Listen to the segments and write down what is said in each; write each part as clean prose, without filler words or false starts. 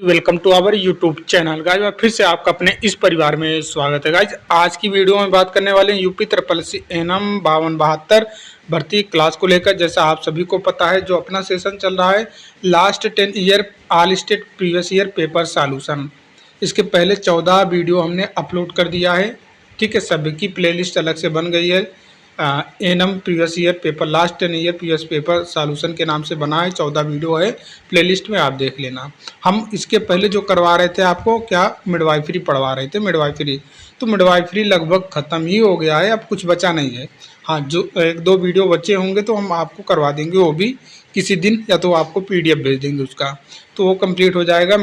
Welcome to our YouTube channel guys. और फिर से आपका अपने इस परिवार में स्वागत है गाइज। आज की वीडियो में बात करने वाले हैं यूपी SSC एनएम 5272 भर्ती क्लास को लेकर। जैसा आप सभी को पता है, जो अपना सेशन चल रहा है last 10 year all state previous year paper solution, इसके पहले 14 वीडियो हमने अपलोड कर दिया है। ठीक है, सभी की प्लेलिस्ट अलग से बन गई है। ANM previous year paper last 10 year previous paper solution के नाम से बना है। 14 वीडियो है, प्लेलिस्ट में आप देख लेना। हम इसके पहले जो करवा रहे थे आपको, क्या मिडवाइफरी पढ़वा रहे थे, मिडवाइफरी। तो मिडवाइफरी लगभग ख़त्म ही हो गया है, अब कुछ बचा नहीं है। हाँ, जो एक दो वीडियो बचे होंगे तो हम आपको करवा देंगे, वो भी किसी दिन, या तो आपको PDF भेज देंगे उसका, तो वो कंप्लीट हो जाएगा।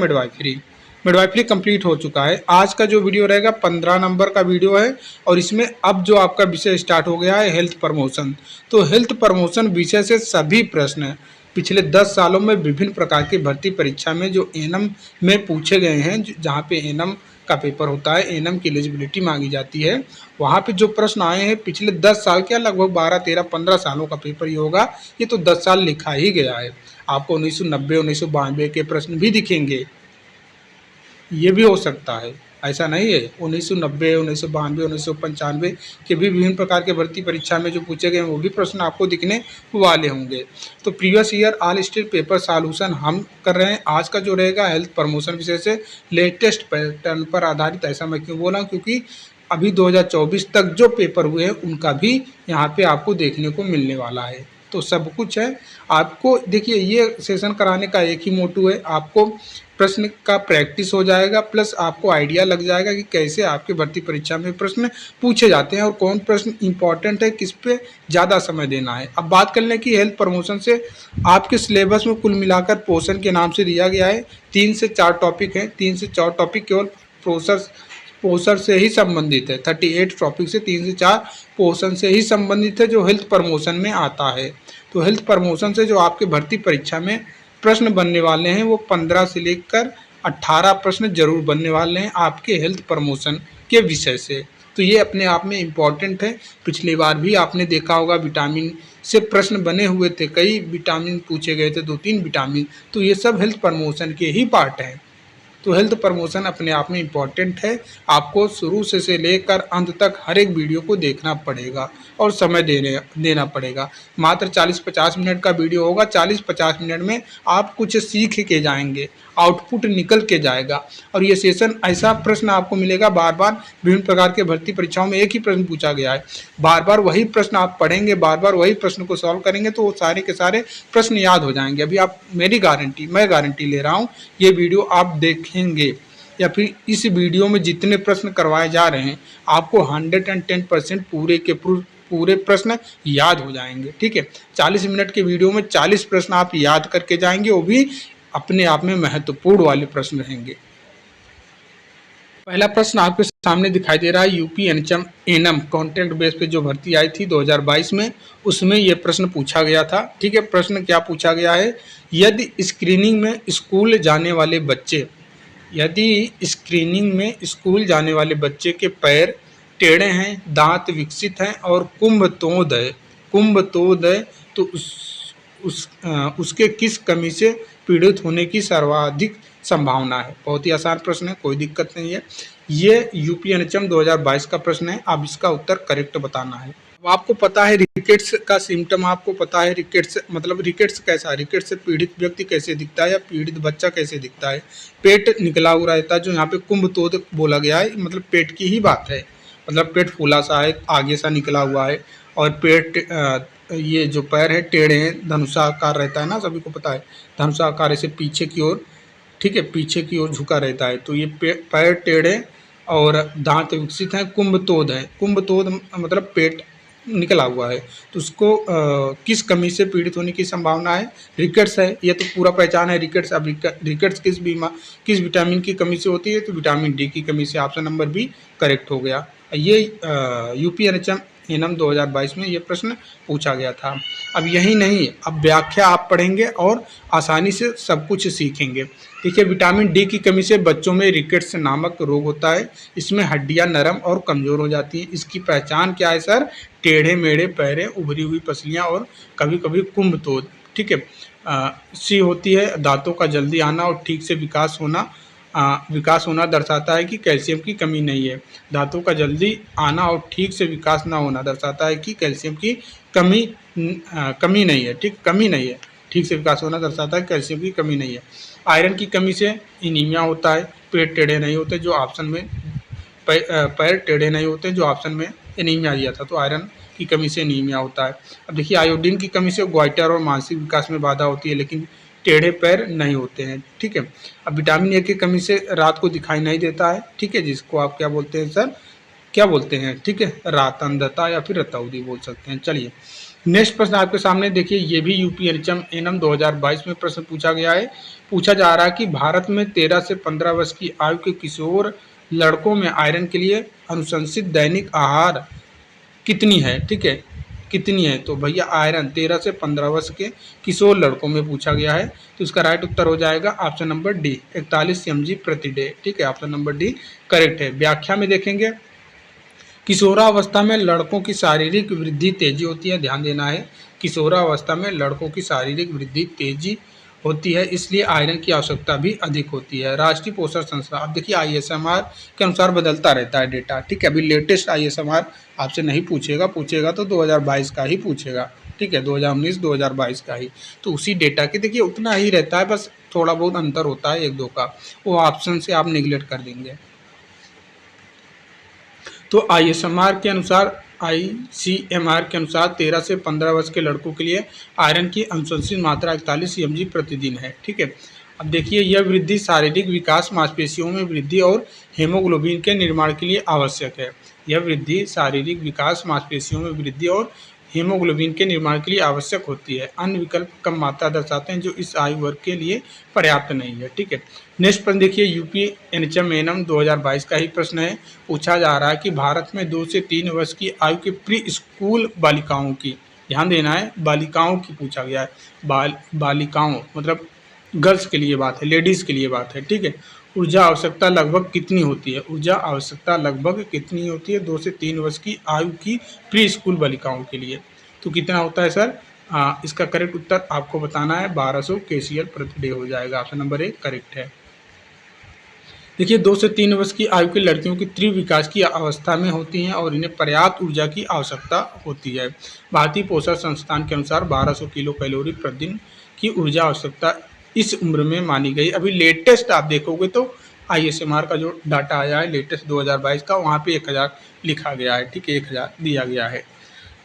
मिडवाइफरी कंप्लीट हो चुका है। आज का जो वीडियो रहेगा 15 नंबर का वीडियो है, और इसमें अब जो आपका विषय स्टार्ट हो गया है हेल्थ प्रमोशन। तो हेल्थ प्रमोशन विषय से सभी प्रश्न पिछले 10 सालों में विभिन्न प्रकार की भर्ती परीक्षा में जो एनएम में पूछे गए हैं, जहाँ पे एनएम का पेपर होता है, एनएम की एलिजिबिलिटी मांगी जाती है, वहाँ पे जो प्रश्न आए हैं पिछले 10 साल के, लगभग 12, 13, 15 सालों का पेपर ये होगा। ये तो 10 साल लिखा ही गया है। आपको 1990, 1992 के प्रश्न भी दिखेंगे, ये भी हो सकता है, ऐसा नहीं है। 1990, 1992, 1995 के भी विभिन्न प्रकार के भर्ती परीक्षा में जो पूछे गए वो भी प्रश्न आपको दिखने वाले होंगे। तो previous year all state paper solution हम कर रहे हैं। आज का जो रहेगा हेल्थ प्रमोशन विषय से लेटेस्ट पैटर्न पर आधारित। ऐसा मैं क्यों बोला, क्योंकि अभी 2024 तक जो पेपर हुए हैं उनका भी यहाँ पे आपको देखने को मिलने वाला है। तो सब कुछ है आपको। देखिए, ये सेशन कराने का एक ही मोटू है, आपको प्रश्न का प्रैक्टिस हो जाएगा, प्लस आपको आइडिया लग जाएगा कि कैसे आपके भर्ती परीक्षा में प्रश्न पूछे जाते हैं और कौन प्रश्न इंपॉर्टेंट है, किस पे ज़्यादा समय देना है। अब बात कर लें कि हेल्थ प्रमोशन से आपके सिलेबस में कुल मिलाकर पोषण के नाम से दिया गया है 3 से 4 टॉपिक हैं। 3 से 4 टॉपिक केवल पोषण से ही संबंधित है। 38 टॉपिक से 3 से 4 पोषण से ही संबंधित है, जो हेल्थ प्रमोशन में आता है। तो हेल्थ प्रमोशन से जो आपके भर्ती परीक्षा में प्रश्न बनने वाले हैं वो 15 से लेकर 18 प्रश्न जरूर बनने वाले हैं आपके हेल्थ प्रमोशन के विषय से। तो ये अपने आप में इम्पॉर्टेंट है। पिछली बार भी आपने देखा होगा विटामिन से प्रश्न बने हुए थे, कई विटामिन पूछे गए थे, 2-3 विटामिन। तो ये सब हेल्थ प्रमोशन के ही पार्ट हैं। तो हेल्थ प्रमोशन अपने आप में इम्पॉर्टेंट है। आपको शुरू से लेकर अंत तक हर एक वीडियो को देखना पड़ेगा और समय देना पड़ेगा। मात्र 40-50 मिनट का वीडियो होगा। 40-50 मिनट में आप कुछ सीख के जाएंगे, आउटपुट निकल के जाएगा। और ये सेशन ऐसा प्रश्न आपको मिलेगा, बार बार विभिन्न प्रकार के भर्ती परीक्षाओं में एक ही प्रश्न पूछा गया है, बार बार वही प्रश्न आप पढ़ेंगे, बार बार वही प्रश्न को सॉल्व करेंगे, तो वो सारे के सारे प्रश्न याद हो जाएंगे। अभी आप मैं गारंटी ले रहा हूँ, ये वीडियो आप देखेंगे या फिर इस वीडियो में जितने प्रश्न करवाए जा रहे हैं, आपको 110% पूरे प्रश्न याद हो जाएंगे। ठीक है, 40 मिनट के वीडियो में 40 प्रश्न आप याद करके जाएंगे, वो भी अपने आप में महत्वपूर्ण वाले प्रश्न रहेंगे। पहला प्रश्न आपके सामने दिखाई दे रहा है, यूपी एनएम कॉन्ट्रैक्ट बेस पे जो भर्ती आई थी 2022 में, उसमें यह प्रश्न पूछा गया था। ठीक है, प्रश्न क्या पूछा गया है, यदि स्क्रीनिंग में स्कूल जाने वाले बच्चे के पैर टेढ़े हैं, दांत विकसित हैं और कुंभतोद है, तो उसके किस कमी से पीड़ित होने की सर्वाधिक संभावना है। बहुत ही आसान प्रश्न है, कोई दिक्कत नहीं है। ये यूपी एनएचएम 2022 का प्रश्न है। अब इसका उत्तर करेक्ट बताना है। अब आपको पता है रिकेट्स का सिम्टम, आपको पता है रिकेट्स मतलब रिकेट्स कैसा, रिकेट्स से पीड़ित व्यक्ति कैसे दिखता है या पीड़ित बच्चा कैसे दिखता है। पेट निकला हुआ रहता है, जो यहाँ पे कुंभतोद बोला गया है, मतलब पेट की ही बात है। मतलब पेट फूला सा है, आगे सा निकला हुआ है, और पेट ये जो पैर है टेढ़े हैं, धनुषाकार रहता है ना, सभी को पता है धनुषाकार, ऐसे पीछे की ओर, ठीक है, पीछे की ओर झुका रहता है। तो ये पैर टेढ़े और दांत विकसित हैं, कुंभतोद है। कुंभतोद मतलब पेट निकला हुआ है, तो उसको किस कमी से पीड़ित होने की संभावना है, रिकेट्स है। ये तो पूरा पहचान है रिकेट्स। अब रिकेट्स किस विटामिन की कमी से होती है, तो विटामिन डी की कमी से। ऑप्शन नंबर बी करेक्ट हो गया। ये यूपी एनएम 2022 में ये प्रश्न पूछा गया था। अब यही नहीं, अब व्याख्या आप पढ़ेंगे और आसानी से सब कुछ सीखेंगे। देखिए, विटामिन डी की कमी से बच्चों में रिकेट्स नामक रोग होता है। इसमें हड्डियां नरम और कमज़ोर हो जाती हैं। इसकी पहचान क्या है सर, टेढ़े मेढ़े पैरें, उभरी हुई पसलियां और कभी कभी कुंभतोद। ठीक है, सी होती है दांतों का जल्दी आना और ठीक से विकास होना दर्शाता है कि कैल्शियम की कमी नहीं है। दांतों का जल्दी आना और ठीक से विकास ना होना दर्शाता है कि कैल्शियम की कमी नहीं है। कमी नहीं है। ठीक से विकास होना दर्शाता है कैल्शियम की कमी नहीं है। आयरन की कमी से एनीमिया होता है। पेट टेढ़े नहीं होते जो ऑप्शन में पैर टेढ़े नहीं होते जो ऑप्शन में एनीमिया दिया था, तो आयरन की कमी से एनीमिया होता है। अब देखिए आयोडीन की कमी से ग्वाइटर और मानसिक विकास में बाधा होती है, लेकिन टेढ़े पैर नहीं होते हैं। ठीक है। अब विटामिन ए की कमी से रात को दिखाई नहीं देता है। ठीक है, जिसको आप क्या बोलते हैं सर, क्या बोलते हैं? ठीक है, रात अंधता या फिर रतौंधी बोल सकते हैं। चलिए नेक्स्ट प्रश्न आपके सामने देखिए, ये भी यूपी एनएम 2022 में प्रश्न पूछा गया है। पूछा जा रहा है कि भारत में 13 से 15 वर्ष की आयु के किशोर लड़कों में आयरन के लिए अनुशंसित दैनिक आहार कितनी है? ठीक है, कितनी है? तो भैया आयरन 13 से 15 वर्ष के किशोर लड़कों में पूछा गया है, तो इसका राइट उत्तर हो जाएगा ऑप्शन नंबर डी, 41 mg प्रति डे। ठीक है, ऑप्शन नंबर डी करेक्ट है। व्याख्या में देखेंगे, किशोरावस्था में लड़कों की शारीरिक वृद्धि तेजी होती है, ध्यान देना है। किशोरावस्था में लड़कों की शारीरिक वृद्धि तेजी होती है, इसलिए आयरन की आवश्यकता भी अधिक होती है। राष्ट्रीय पोषण संस्था, अब देखिए आईएसएमआर के अनुसार बदलता रहता है डेटा। ठीक है, अभी लेटेस्ट आईएसएमआर आपसे नहीं पूछेगा तो 2022 का ही पूछेगा। ठीक है, 2019 2022 का ही, तो उसी डेटा के देखिए उतना ही रहता है, बस थोड़ा बहुत अंतर होता है एक दो का, वो ऑप्शन से आप निगलेक्ट कर देंगे। तो आईसीएमआर के अनुसार 13 से 15 वर्ष के लड़कों के लिए आयरन की अनुशंसित मात्रा 41 mg प्रतिदिन है। ठीक है, अब देखिए यह वृद्धि शारीरिक विकास, मांसपेशियों में वृद्धि और हेमोग्लोबिन के निर्माण के लिए आवश्यक है। यह वृद्धि शारीरिक विकास, मांसपेशियों में वृद्धि और हीमोग्लोबिन के निर्माण के लिए आवश्यक होती है। अन्य विकल्प कम मात्रा दर्शाते हैं जो इस आयु वर्ग के लिए पर्याप्त नहीं है। ठीक है, नेक्स्ट प्रश्न देखिए, यूपी एनएचएम एनएम 2022 का ही प्रश्न है। पूछा जा रहा है कि भारत में 2 से 3 वर्ष की आयु के प्री स्कूल बालिकाओं की, ध्यान देना है, बालिकाओं की पूछा गया है। बालिकाओं मतलब गर्ल्स के लिए बात है, लेडीज़ के लिए बात है। ठीक है, ऊर्जा आवश्यकता लगभग कितनी होती है? ऊर्जा आवश्यकता लगभग कितनी होती है 2 से 3 वर्ष की आयु की प्री स्कूल बालिकाओं के लिए? तो कितना होता है सर? इसका करेक्ट उत्तर आपको बताना है, 1200 kcal प्रति डे हो जाएगा। ऑप्शन नंबर 1 करेक्ट है। देखिए 2 से 3 वर्ष की आयु की लड़कियों की तीव्र विकास की अवस्था में होती हैं और इन्हें पर्याप्त ऊर्जा की आवश्यकता होती है। भारतीय पोषण संस्थान के अनुसार 1200 किलो कैलोरी प्रतिदिन की ऊर्जा आवश्यकता इस उम्र में मानी गई। अभी लेटेस्ट आप देखोगे तो आईएसएमआर का जो डाटा आया है लेटेस्ट 2022 का, वहाँ पे 1000 लिखा गया है। ठीक है, 1000 दिया गया है।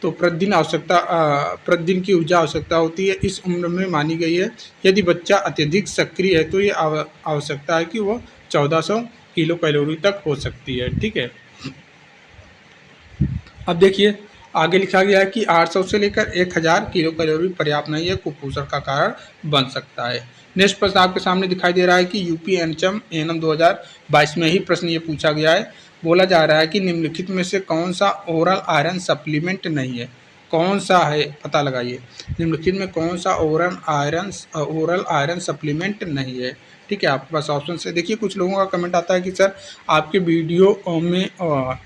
तो प्रतिदिन की ऊर्जा आवश्यकता होती है इस उम्र में मानी गई है। यदि बच्चा अत्यधिक सक्रिय है तो ये आवश्यकता है कि वह 1400 किलो कैलोरी तक हो सकती है। ठीक है, अब देखिए आगे लिखा गया है कि 800 से लेकर 1000 किलो कैलोरी पर्याप्त नहीं है, कुपोषण का कारण बन सकता है। नेक्स्ट प्रश्न आपके सामने दिखाई दे रहा है कि यूपी एनएम 2022 में ही प्रश्न ये पूछा गया है। बोला जा रहा है कि निम्नलिखित में से कौन सा ओरल आयरन सप्लीमेंट नहीं है? कौन सा है पता लगाइए। निम्नलिखित में कौन सा ओरल आयरन सप्लीमेंट नहीं है? ठीक है, आपके पास ऑप्शन से देखिए, कुछ लोगों का कमेंट आता है कि सर आपके वीडियो में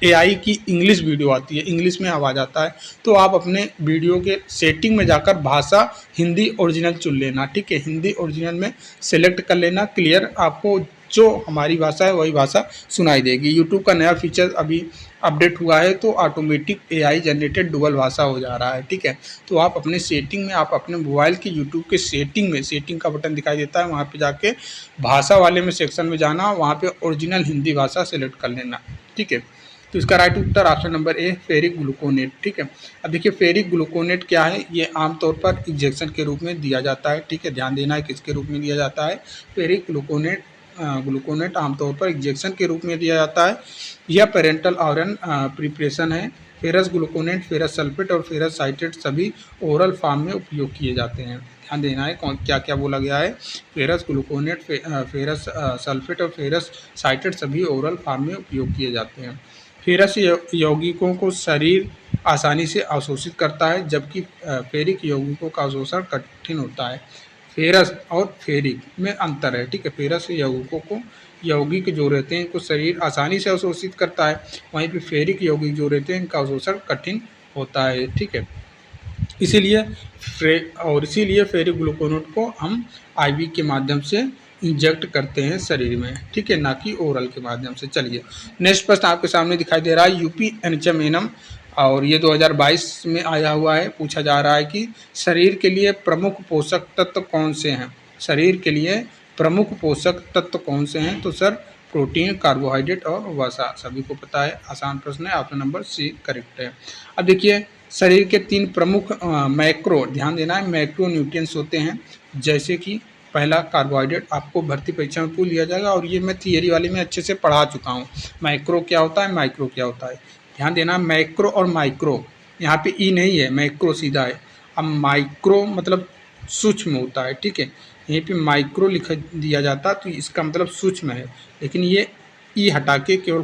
एआई की इंग्लिश वीडियो आती है, इंग्लिश में आवाज़ आता है, तो आप अपने वीडियो के सेटिंग में जाकर भाषा हिंदी ओरिजिनल चुन लेना। ठीक है, हिंदी ओरिजिनल में सेलेक्ट कर लेना, क्लियर आपको जो हमारी भाषा है वही भाषा सुनाई देगी। यूट्यूब का नया फीचर अभी अपडेट हुआ है तो ऑटोमेटिक एआई जनरेटेड डुअल भाषा हो जा रहा है। ठीक है, तो आप अपने सेटिंग में, आप अपने मोबाइल के यूट्यूब के सेटिंग का बटन दिखाई देता है, वहाँ पे जाके भाषा वाले में सेक्शन में जाना, वहाँ पे ओरिजिनल हिंदी भाषा सेलेक्ट कर लेना। ठीक है, तो इसका right Uttar option number A ferric gluconate. ठीक है, अब देखिए फेरिक ग्लूकोनेट क्या है? ये आमतौर पर इंजेक्शन के रूप में दिया जाता है। ठीक है, ध्यान देना है किसके रूप में दिया जाता है। फेरिक ग्लूकोनेट आमतौर पर इंजेक्शन के रूप में दिया जाता है। यह पेरेंटल आयरन प्रिपरेशन है। फेरस ग्लूकोनेट, फेरस सल्फेट और फेरस साइट्रेट सभी ओरल फॉर्म में उपयोग किए जाते हैं। ध्यान देना है क्या क्या बोला गया है। फेरस ग्लूकोनेट, फेरस सल्फेट और फेरस साइट्रेट सभी ओरल फॉर्म में उपयोग किए जाते हैं। फेरस यौगिकों को शरीर आसानी से अवशोषित करता है, जबकि फेरिक यौगिकों का अवशोषण कठिन होता है। फेरस और फेरिक में अंतर है। ठीक है, फेरस यौगिक जो रहते हैं इनको शरीर आसानी से अवशोषित करता है, वहीं पे फेरिक यौगिक जो रहते हैं इनका अवशोषण कठिन होता है। ठीक है, इसीलिए फेरिग्लूकोनेट को हम आईवी के माध्यम से इंजेक्ट करते हैं शरीर में, ठीक है, ना कि ओरल के माध्यम से। चलिए नेक्स्ट प्रश्न आपके सामने दिखाई दे रहा है यूपी एनएचएम एनम, और ये 2022 में आया हुआ है। पूछा जा रहा है कि शरीर के लिए प्रमुख पोषक तत्व कौन से हैं। शरीर के लिए प्रमुख पोषक तत्व कौन से हैं? तो सर प्रोटीन, कार्बोहाइड्रेट और वसा। सभी को पता है, आसान प्रश्न है, ऑप्शन नंबर सी करेक्ट है। अब देखिए शरीर के 3 प्रमुख मैक्रो, ध्यान देना है, मैक्रो न्यूट्रिएंट्स होते हैं, जैसे कि पहला कार्बोहाइड्रेट, आपको भर्ती परीक्षा में पूछ लिया जाएगा और ये मैं थियरी वाले में अच्छे से पढ़ा चुका हूँ। मैक्रो क्या होता है, माइक्रो क्या होता है, ध्यान देना। मैक्रो और माइक्रो, यहाँ पे ई नहीं है, मैक्रो सीधा है। अब माइक्रो मतलब सूक्ष्म होता है, ठीक है, यहीं पे माइक्रो लिख दिया जाता तो इसका मतलब सूक्ष्म है, लेकिन ये ई हटा के केवल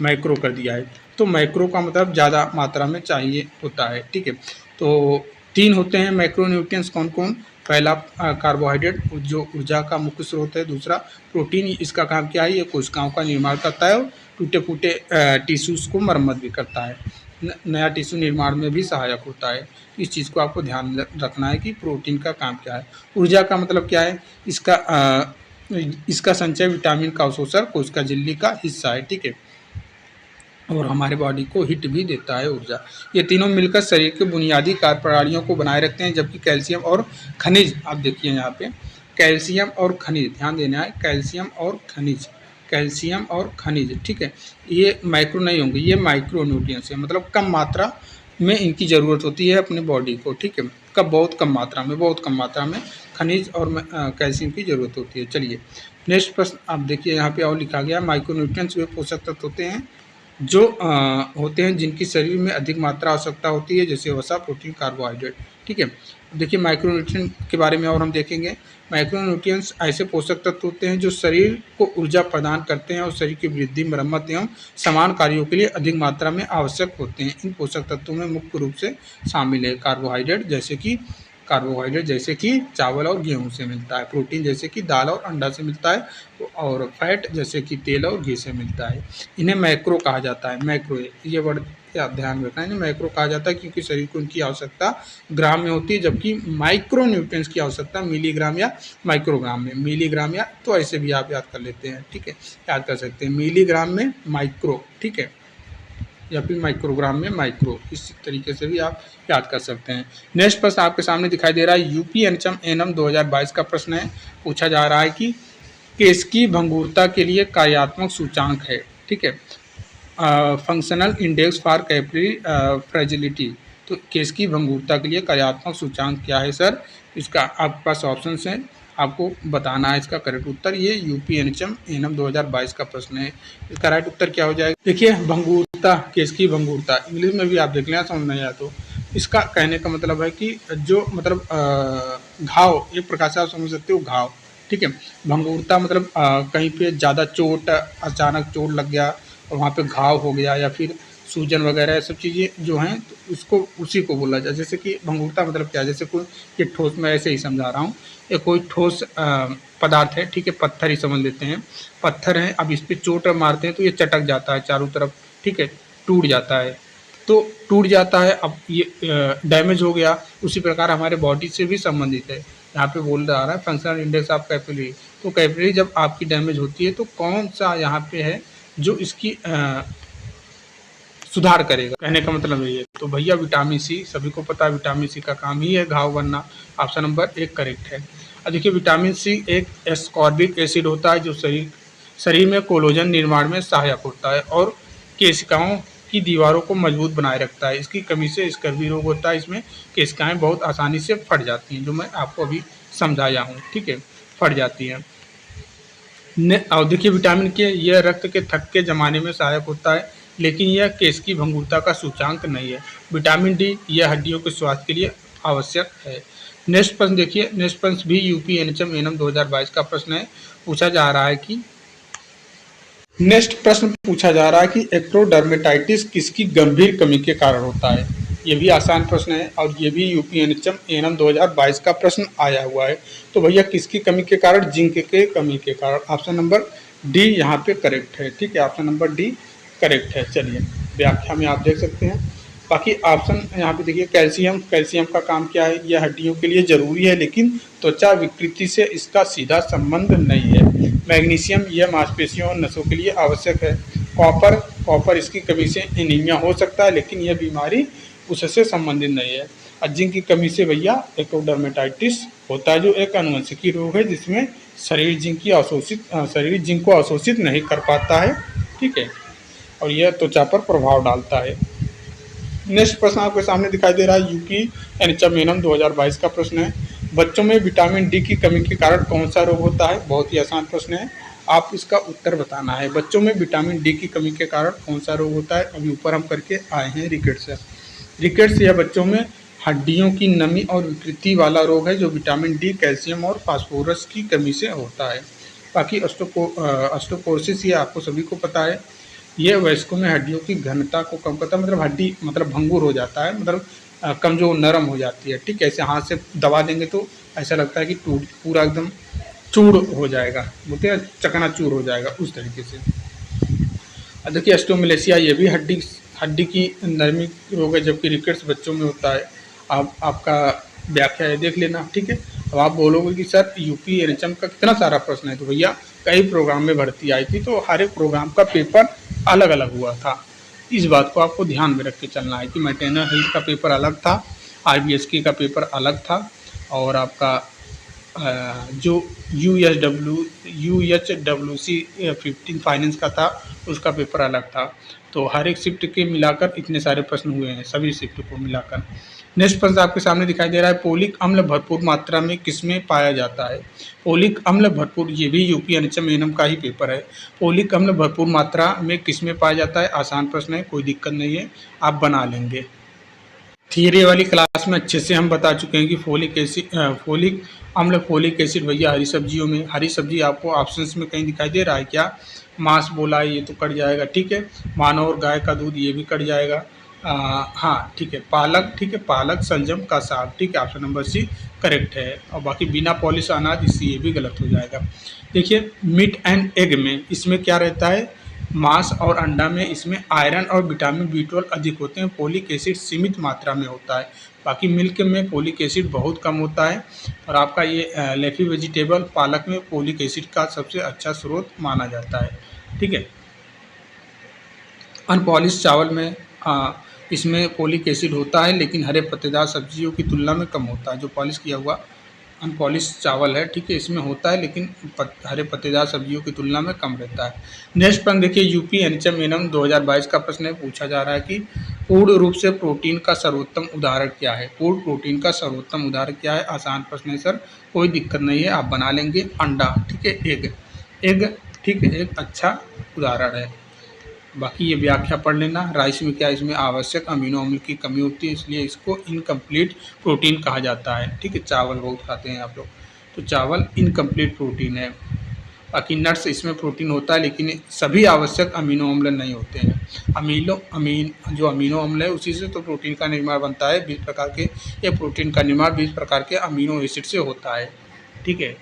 मैक्रो कर दिया है। तो मैक्रो का मतलब ज़्यादा मात्रा में चाहिए होता है, ठीक है। तो 3 होते हैं मैक्रो न्यूट्रिएंट्स, कौन कौन? पहला कार्बोहाइड्रेट जो ऊर्जा का मुख्य स्रोत है, दूसरा प्रोटीन, इसका काम क्या है, ये कोशिकाओं का निर्माण करता है और टूटे फूटे टिश्यूज़ को मरम्मत भी करता है, नया टिश्यू निर्माण में भी सहायक होता है। इस चीज़ को आपको ध्यान रखना है कि प्रोटीन का काम क्या है। ऊर्जा का मतलब क्या है, इसका संचय विटामिन का अवशोषण कोशिका झिल्ली का हिस्सा है, ठीक है, और हमारे बॉडी को हिट भी देता है ऊर्जा। ये तीनों मिलकर शरीर के बुनियादी कार्यप्रणालियों को बनाए रखते हैं, जबकि कैल्शियम और खनिज, आप देखिए यहाँ पे कैल्शियम और खनिज, ध्यान देना है, कैल्शियम और खनिज, ठीक है, ये माइक्रो नहीं होंगे, ये माइक्रो न्यूट्रिएंट्स है, मतलब कम मात्रा में इनकी ज़रूरत होती है अपने बॉडी को, ठीक है, बहुत कम मात्रा में खनिज और कैल्शियम की ज़रूरत होती है। चलिए नेक्स्ट प्रश्न आप देखिए, यहाँ पे और लिखा गया माइक्रो न्यूट्रिएंट्स वे पोषक तत्व होते हैं जो होते हैं जिनकी शरीर में अधिक मात्रा आवश्यकता होती है, जैसे वसा, प्रोटीन, कार्बोहाइड्रेट, ठीक है। देखिए माइक्रोन्यूट्रिएंट के बारे में और हम देखेंगे। माइक्रोन्यूट्रिएंट्स ऐसे पोषक तत्व होते हैं जो शरीर को ऊर्जा प्रदान करते हैं और शरीर की वृद्धि, मरम्मत एवं समान कार्यों के लिए अधिक मात्रा में आवश्यक होते हैं। इन पोषक तत्वों में मुख्य रूप से शामिल है कार्बोहाइड्रेट जैसे कि चावल और गेहूं से मिलता है, प्रोटीन जैसे कि दाल और अंडा से मिलता है, और फैट जैसे कि तेल और घी से मिलता है। इन्हें मैक्रो कहा जाता है। मैक्रो, ये वर्ड आप ध्यान में रखना है, मैक्रो कहा जाता है क्योंकि शरीर को उनकी आवश्यकता ग्राम में होती है, जबकि माइक्रो न्यूट्रिएंट्स की आवश्यकता मिलीग्राम या माइक्रोग्राम में। मिलीग्राम या तो ऐसे भी आप याद कर लेते हैं, ठीक है, याद कर सकते हैं, मिलीग्राम में माइक्रो, ठीक है, या फिर माइक्रोग्राम में माइक्रो, इस तरीके से भी आप याद कर सकते हैं। नेक्स्ट प्रश्न आपके सामने दिखाई दे रहा है यूपी एनएचएम 2022 का प्रश्न है। पूछा जा रहा है कि केस की भंगुरता के लिए कार्यात्मक सूचांक है, ठीक है, functional index for capillary fragility. तो केस की भंगुरता के लिए कार्यात्मक सूचांक क्या है सर? इसका आपके पास ऑप्शन हैं, आपको बताना है इसका करेक्ट उत्तर। ये यूपी एनएचएम 2022 का प्रश्न है, इसका राइट उत्तर क्या हो जाएगा? देखिए भंगुरता, केस की भंगुरता, इंग्लिश में भी आप देख लेना, समझ नहीं आया तो इसका कहने का मतलब है कि जो मतलब घाव, एक प्रकार से आप समझ सकते हो घाव, ठीक है। भंगुरता मतलब कहीं पे ज़्यादा चोट, अचानक चोट लग गया और वहाँ पे घाव हो गया, या फिर सूजन वगैरह सब चीज़ें जो हैं, तो उसको उसी को बोला जाए। जैसे कि भंगुरता मतलब क्या है, जैसे कोई ये ठोस, मैं ऐसे ही समझा रहा हूँ, ये कोई ठोस पदार्थ है, ठीक है, पत्थर ही समझ लेते हैं, पत्थर है, अब इस पर चोट मारते हैं तो ये चटक जाता है चारों तरफ, ठीक है, टूट जाता है, तो टूट जाता है, अब ये डैमेज हो गया। उसी प्रकार हमारे बॉडी से भी संबंधित है, यहाँ पे बोल रहा है फंक्शनल इंडेक्स ऑफ कैपिलरी। तो कैपिलरी जब आपकी डैमेज होती है तो कौन सा यहाँ पे है जो इसकी सुधार करेगा, कहने का मतलब यही है। तो भैया विटामिन सी, सभी को पता है विटामिन सी का काम ही है घाव बनना, ऑप्शन नंबर 1 करेक्ट है। अब देखिए विटामिन सी एक एस्कॉर्बिक एसिड होता है जो शरीर में कोलेजन निर्माण में सहायक होता है और केशिकाओं की दीवारों को मजबूत बनाए रखता है। इसकी कमी से स्कर्वी रोग होता है, इसमें केशिकाएं बहुत आसानी से फट जाती हैं, जो मैं आपको अभी समझाया हूँ, ठीक है, फट जाती हैं। और देखिए विटामिन के यह रक्त के थक्के के जमाने में सहायक होता है, लेकिन यह केस की भंगुरता का सूचांक नहीं है। विटामिन डी यह हड्डियों के स्वास्थ्य के लिए आवश्यक है। नेक्स्ट प्रश्न देखिए, नेक्स्ट प्रश्न भी यूपी एनएचएम 2022 का प्रश्न है। पूछा जा रहा है कि एक्टोडर्मेटाइटिस किसकी गंभीर कमी के कारण होता है? ये भी आसान प्रश्न है और ये भी यूपी एनएचएम 2022 का प्रश्न आया हुआ है। तो भैया किसकी कमी के कारण? जिंक के कमी के कारण। ऑप्शन नंबर डी यहाँ पे करेक्ट है, ठीक है, ऑप्शन नंबर डी करेक्ट है। चलिए व्याख्या में आप देख सकते हैं, बाकी ऑप्शन यहाँ पे देखिए कैल्शियम, कैल्शियम का काम क्या है, यह हड्डियों के लिए ज़रूरी है लेकिन त्वचा विकृति से इसका सीधा संबंध नहीं है। मैग्नीशियम, यह मांसपेशियों और नसों के लिए आवश्यक है। कॉपर, कॉपर इसकी कमी से एनीमिया हो सकता है लेकिन यह बीमारी उससे संबंधित नहीं है। और जिंक की कमी से भैया एकोडर्मेटाइटिस होता है जो एक अनुवंशिकी रोग है जिसमें शरीर जिंक को अवशोषित नहीं कर पाता है, ठीक है, और यह त्वचा पर प्रभाव डालता है। नेक्स्ट प्रश्न आपके सामने दिखाई दे रहा है, यूपी एनएचएम एनएम 2022 का प्रश्न है। बच्चों में विटामिन डी की कमी के कारण कौन सा रोग होता है? बहुत ही आसान प्रश्न है, आप इसका उत्तर बताना है। बच्चों में विटामिन डी की कमी के कारण कौन सा रोग होता है? अभी ऊपर हम करके आए हैं रिकेट्स। रिकेट्स यह बच्चों में हड्डियों की नमी और विकृति वाला रोग है जो विटामिन डी, कैल्शियम और फास्फोरस की कमी से होता है। बाकी ऑस्टियोपोरोसिस ये आपको सभी को पता है, यह वयस्कों में हड्डियों की घनता को कम करता है, मतलब हड्डी मतलब भंगुर हो जाता है, मतलब कमजोर नरम हो जाती है, ठीक है। ऐसे हाथ से दबा देंगे तो ऐसा लगता है कि पूरा एकदम चूर हो जाएगा, बोलते हैं चकनाचूर हो जाएगा, उस तरीके से। देखिए ऑस्टियोमलेशिया ये भी हड्डी की नरमी रोग है जबकि रिकेट्स बच्चों में होता है। आपका व्याख्या है देख लेना, ठीक है। अब आप बोलोगे कि सर यूपी एनएचएम का कितना सारा प्रश्न है, तो भैया कई प्रोग्राम में भर्ती आई थी तो हर एक प्रोग्राम का पेपर अलग अलग हुआ था। इस बात को आपको ध्यान में रख के चलना है कि मैटरनल हेल्थ का पेपर अलग था, आरबीएसके का पेपर अलग था, और आपका जो UHWC 15 फाइनेंस का था उसका पेपर अलग था। तो हर एक शिफ्ट के मिलाकर इतने सारे प्रश्न हुए हैं, सभी शिफ्ट को मिलाकर। नेक्स्ट प्रश्न आपके सामने दिखाई दे रहा है, पोलिक अम्ल भरपूर मात्रा में किसमें पाया जाता है? पोलिक अम्ल भरपूर, ये भी यूपी एनएचएम एनएम का ही पेपर है। पोलिक अम्ल भरपूर मात्रा में किसमें पाया जाता है? आसान प्रश्न है, कोई दिक्कत नहीं है, आप बना लेंगे। थियरी वाली क्लास में अच्छे से हम बता चुके हैं कि फोलिक अम्ल, फोलिक एसिड भैया हरी सब्जियों में। हरी सब्जी आपको ऑप्शंस में कहीं दिखाई दे रहा है क्या? मांस बोला है, ये तो कट जाएगा, ठीक है। मानव और गाय का दूध, ये भी कट जाएगा। हाँ ठीक है, पालक, ठीक है, पालक, सलजम का साग, ठीक है, ऑप्शन नंबर सी करेक्ट है। और बाकी बिना पॉलिश अनाज, इससे ये भी गलत हो जाएगा। देखिए मीट एंड एग में इसमें क्या रहता है? मांस और अंडा में इसमें आयरन और विटामिन B12 अधिक होते हैं, फोलिक एसिड सीमित मात्रा में होता है। बाकी मिल्क में फोलिक एसिड बहुत कम होता है। और आपका ये लेफी वेजिटेबल पालक में फोलिक एसिड का सबसे अच्छा स्रोत माना जाता है, ठीक है। अनपॉलिश चावल में इसमें फोलिक एसिड होता है लेकिन हरे पत्तेदार सब्जियों की तुलना में कम होता है। जो पॉलिश किया हुआ अनपॉलिश चावल है, ठीक है, इसमें होता है लेकिन हरे पत्तेदार सब्जियों की तुलना में कम रहता है। नेक्स्ट प्रश्न देखिए, यूपी एनएचएम एनएम 2022 का प्रश्न है, पूछा जा रहा है कि पूर्ण रूप से प्रोटीन का सर्वोत्तम उदाहरण क्या है? पूर्ण प्रोटीन का सर्वोत्तम उदाहरण क्या है? आसान प्रश्न है सर, कोई दिक्कत नहीं है, आप बना लेंगे। अंडा, ठीक है, एग, ठीक है, एक अच्छा उदाहरण है। बाकी ये व्याख्या पढ़ लेना। राइस में क्या, इसमें आवश्यक अमीनो अम्ल की कमी होती है इसलिए इसको इनकम्प्लीट प्रोटीन कहा जाता है, ठीक है। चावल बहुत खाते हैं आप लोग, तो चावल इनकम्प्लीट प्रोटीन है। बाकी नट्स, इसमें प्रोटीन होता है लेकिन सभी आवश्यक अमीनो अम्ल नहीं होते हैं। जो अमीनो अम्ल है उसी से तो प्रोटीन का निर्माण बनता है। 20 प्रकार के ये प्रोटीन का निर्माण 20 प्रकार के अमीनो एसिड से होता है, ठीक है।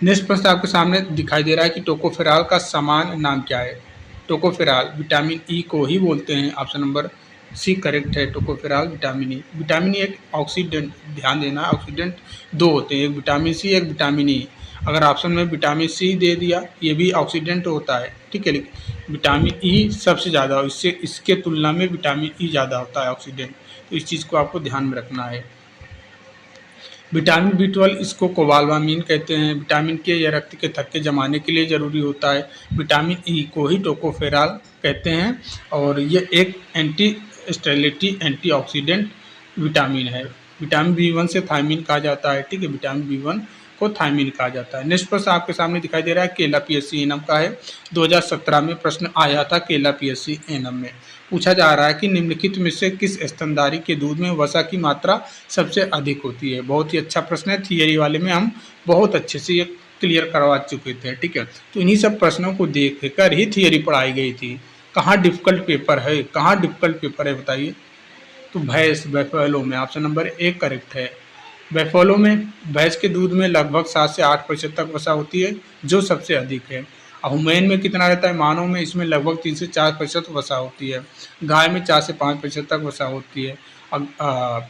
नेक्स्ट प्रश्न आपके सामने दिखाई दे रहा है कि टोकोफेरॉल का सामान्य नाम क्या है? टोकोफेरॉल विटामिन ई को ही बोलते हैं, ऑप्शन नंबर सी करेक्ट है। Tocopherol vitamin E, vitamin E एक ऑक्सीडेंट, ध्यान देना, ऑक्सीडेंट दो होते हैं, एक विटामिन सी, एक विटामिन ई। अगर ऑप्शन में विटामिन सी दे दिया, ये भी ऑक्सीडेंट होता है, ठीक है, लेकिन विटामिन ई सबसे ज़्यादा, इसके तुलना में विटामिन ई ज़्यादा होता है ऑक्सीडेंट, तो इस चीज़ को आपको ध्यान में रखना है। विटामिन B12 इसको कोबालमाइन कहते हैं। विटामिन के यह रक्त के थक्के जमाने के लिए ज़रूरी होता है। विटामिन ई को ही टोकोफेरॉल कहते हैं और ये एक एंटी स्टेरिलिटी एंटीऑक्सीडेंट विटामिन है। विटामिन B1 से थायमिन कहा जाता है, ठीक है, विटामिन B1 को थायमिन कहा जाता है। नेक्स्ट प्रश्न आपके सामने दिखाई दे रहा है, केला PSC एनएम का है। 2017 में प्रश्न आया था केला PSC एनएम में। पूछा जा रहा है कि निम्नलिखित में से किस स्तनधारी के दूध में वसा की मात्रा सबसे अधिक होती है? बहुत ही अच्छा प्रश्न है, थियरी वाले में हम बहुत अच्छे से ये क्लियर करवा चुके थे, ठीक है। तो इन्हीं सब प्रश्नों को देख कर ही थियरी पढ़ाई गई थी। कहाँ डिफिकल्ट पेपर है, कहाँ डिफिकल्ट पेपर है बताइए? तो भैंस, बैफेलो में ऑप्शन नंबर ए करेक्ट है। बैफेलो में भैंस के दूध में लगभग 7 से 8% तक वसा होती है, जो सबसे अधिक है। अब हुमैन में कितना रहता है, मानव में इसमें लगभग 3 से 4% वसा होती है, गाय में 4 से 5% तक वसा होती है। अब